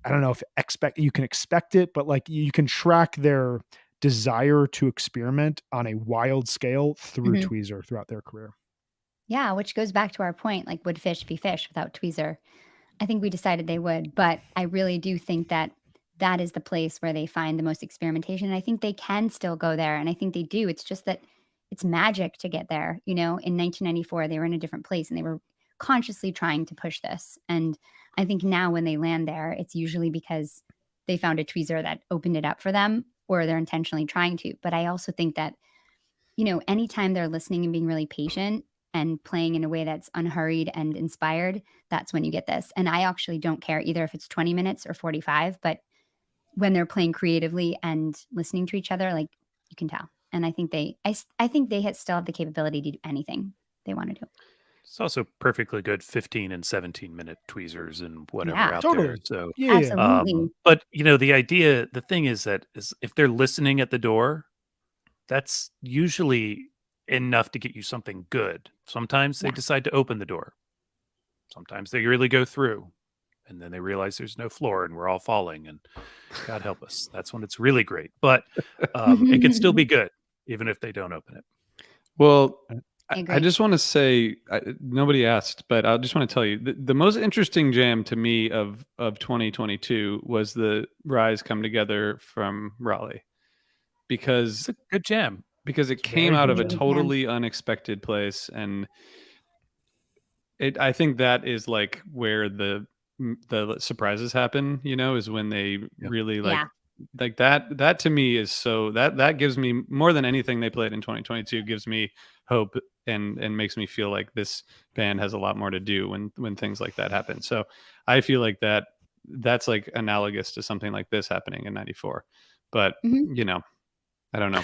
Speaker 2: I don't know if you can expect it, but like you can track their desire to experiment on a wild scale through
Speaker 3: Mhm.
Speaker 2: Tweezer throughout their career.
Speaker 3: Yeah, which goes back to our point, like, would fish be fish without Tweezer? I think we decided they would, but I really do think that that is the place where they find the most experimentation, and I think they can still go there, and I think they do. It's just that it's magic to get there, you know? In 1994, they were in a different place, and they were consciously trying to push this, and I think now when they land there, it's usually because they found a tweezer that opened it up for them, or they're intentionally trying to. But I also think that, you know, anytime they're listening and being really patient and playing in a way that's unhurried and inspired, that's when you get this. And I actually don't care either if it's 20 minutes or 45, but when they're playing creatively and listening to each other, like, you can tell. And I think I think they still have the capability to do anything they want to do.
Speaker 4: It's also perfectly good 15 and 17-minute tweezers and whatever
Speaker 3: Yeah,
Speaker 4: out there.
Speaker 2: Totally.
Speaker 4: So,
Speaker 2: Yeah.
Speaker 3: absolutely.
Speaker 4: but the thing is that is if they're listening at the door, that's usually enough to get you something good. Sometimes they
Speaker 3: Yeah.
Speaker 4: decide to open the door. Sometimes they really go through, and then they realize there's no floor and we're all falling. And God help us, that's when it's really great. But it could still be good even if they don't open it.
Speaker 1: Well,
Speaker 3: I
Speaker 1: I
Speaker 3: agree.
Speaker 1: just want to say, nobody asked, but I just want to tell you the most interesting jam to me of 2022 was the Rise Come Together from Raleigh, because
Speaker 4: It's a good jam.
Speaker 1: it
Speaker 2: It's
Speaker 1: came
Speaker 2: very
Speaker 1: out
Speaker 2: good
Speaker 1: of a
Speaker 3: jam.
Speaker 1: totally unexpected place, and I think that is like where the surprises happen, you know, is when they really
Speaker 3: Yeah.
Speaker 1: like that to me is so that gives me more than anything they played in 2022, gives me hope and makes me feel like this band has a lot more to do when things like that happen. So I feel like that's like analogous to something like this happening in 94. But
Speaker 3: Mhm.
Speaker 1: you know, I don't know.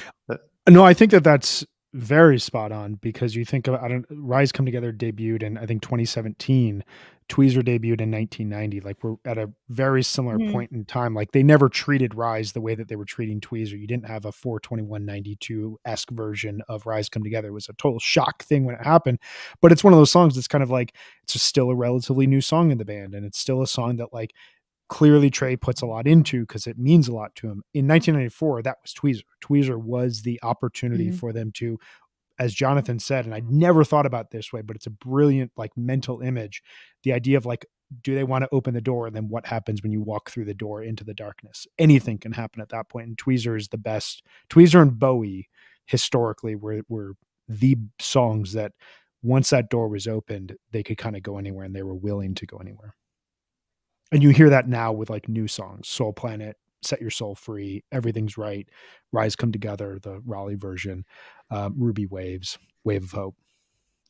Speaker 2: No, I think that that's very spot on, because you think of, I don't, Rise Come Together debuted in, I think, 2017. Tweezer debuted in 1990. Like, we're at a very similar
Speaker 3: Mhm.
Speaker 2: point in time. Like, they never treated Rise the way that they were treating Tweezer. You didn't have a 42192-esque version of Rise Come Together. It was a total shock thing when it happened. But it's one of those songs that's kind of like, it's just still a relatively new song in the band. And it's still a song that, like, clearly Trey puts a lot into because it means a lot to him. In 1994, that was Tweezer. Tweezer was the opportunity
Speaker 3: Mhm.
Speaker 2: for them to, as Jonathan said, and I never thought about it this way, but it's a brilliant, like, mental image. The idea of, like, do they want to open the door? And then what happens when you walk through the door into the darkness? Anything can happen at that point. And Tweezer is the best. Tweezer and Bowie historically were the songs that, once that door was opened, they could kind of go anywhere, and they were willing to go anywhere. And you hear that now with, like, new songs, Soul Planet, Set Your Soul Free, Everything's Right, Rise Come Together, the Raleigh version, Ruby Waves, Wave of Hope.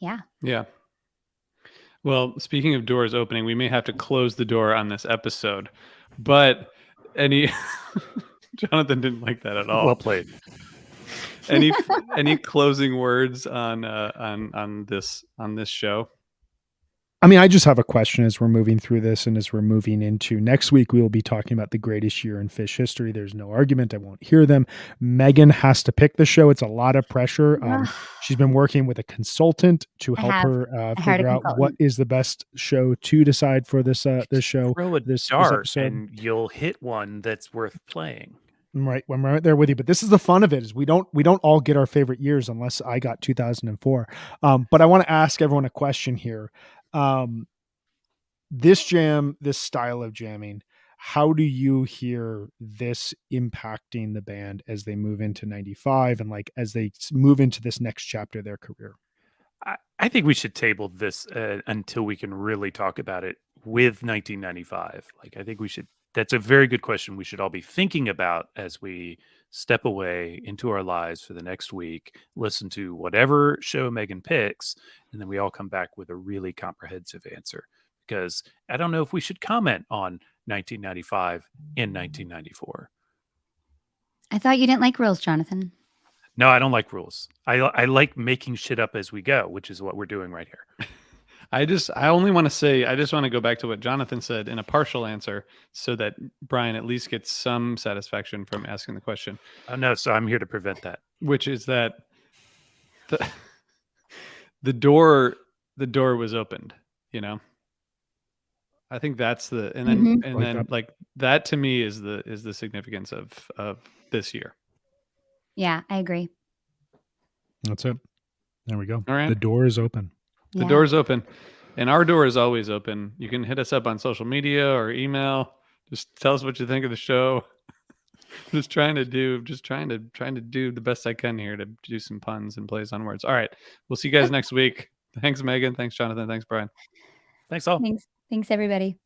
Speaker 3: Yeah.
Speaker 1: Yeah. Well, speaking of doors opening, we may have to close the door on this episode, but any Jonathan didn't like that at all.
Speaker 4: Well played.
Speaker 1: Any closing words on this show?
Speaker 2: I mean, I just have a question as we're moving through this, and as we're moving into next week, we will be talking about the greatest year in Phish history. There's no argument. I won't hear them. Megan has to pick the show. It's a lot of pressure. She's been working with a consultant to
Speaker 3: I
Speaker 2: help
Speaker 3: have.
Speaker 2: her
Speaker 3: I hired a
Speaker 2: figure out what
Speaker 3: consultant.
Speaker 2: is the best show to decide for this show.
Speaker 4: Throw a
Speaker 2: This
Speaker 4: dart
Speaker 2: episode.
Speaker 4: and you'll hit one that's worth playing.
Speaker 2: I'm right there with you. But this is the fun of it, is we don't all get our favorite years, unless I got 2004. But I want to ask everyone a question here. This jam, this style of jamming, how do you hear this impacting the band as they move into 95 and, like, as they move into this next chapter of their career?
Speaker 4: I think we should table this until we can really talk about it with 1995. Like, I think we should. That's a very good question we should all be thinking about as we step away into our lives for the next week, listen to whatever show Megan picks, and then we all come back with a really comprehensive answer. Because I don't know if we should comment on 1995 in 1994.
Speaker 3: I thought you didn't like rules, Jonathan.
Speaker 4: No, I don't like rules. I like making shit up as we go, which is what we're doing right here.
Speaker 1: I only want to say, I just want to go back to what Jonathan said in a partial answer so that Brian at least gets some satisfaction from asking the question,
Speaker 4: Oh no, so I'm here to prevent that.
Speaker 1: which is that the, the door was opened, you know? I think that's the, and then,
Speaker 3: Mhm.
Speaker 1: and
Speaker 2: Like
Speaker 1: then
Speaker 2: that.
Speaker 1: like that to me is the significance of this year.
Speaker 3: Yeah, I agree.
Speaker 2: That's it. There we go.
Speaker 1: All right.
Speaker 2: The door is open.
Speaker 1: The
Speaker 3: Yeah.
Speaker 1: door's open, and our door is always open. You can hit us up on social media or email. Just tell us what you think of the show. Trying to do the best I can here to do some puns and plays on words. All right. We'll see you guys next week. Thanks, Megan. Thanks, Jonathan. Thanks, Brian.
Speaker 4: Thanks all.
Speaker 3: Thanks. Thanks, everybody.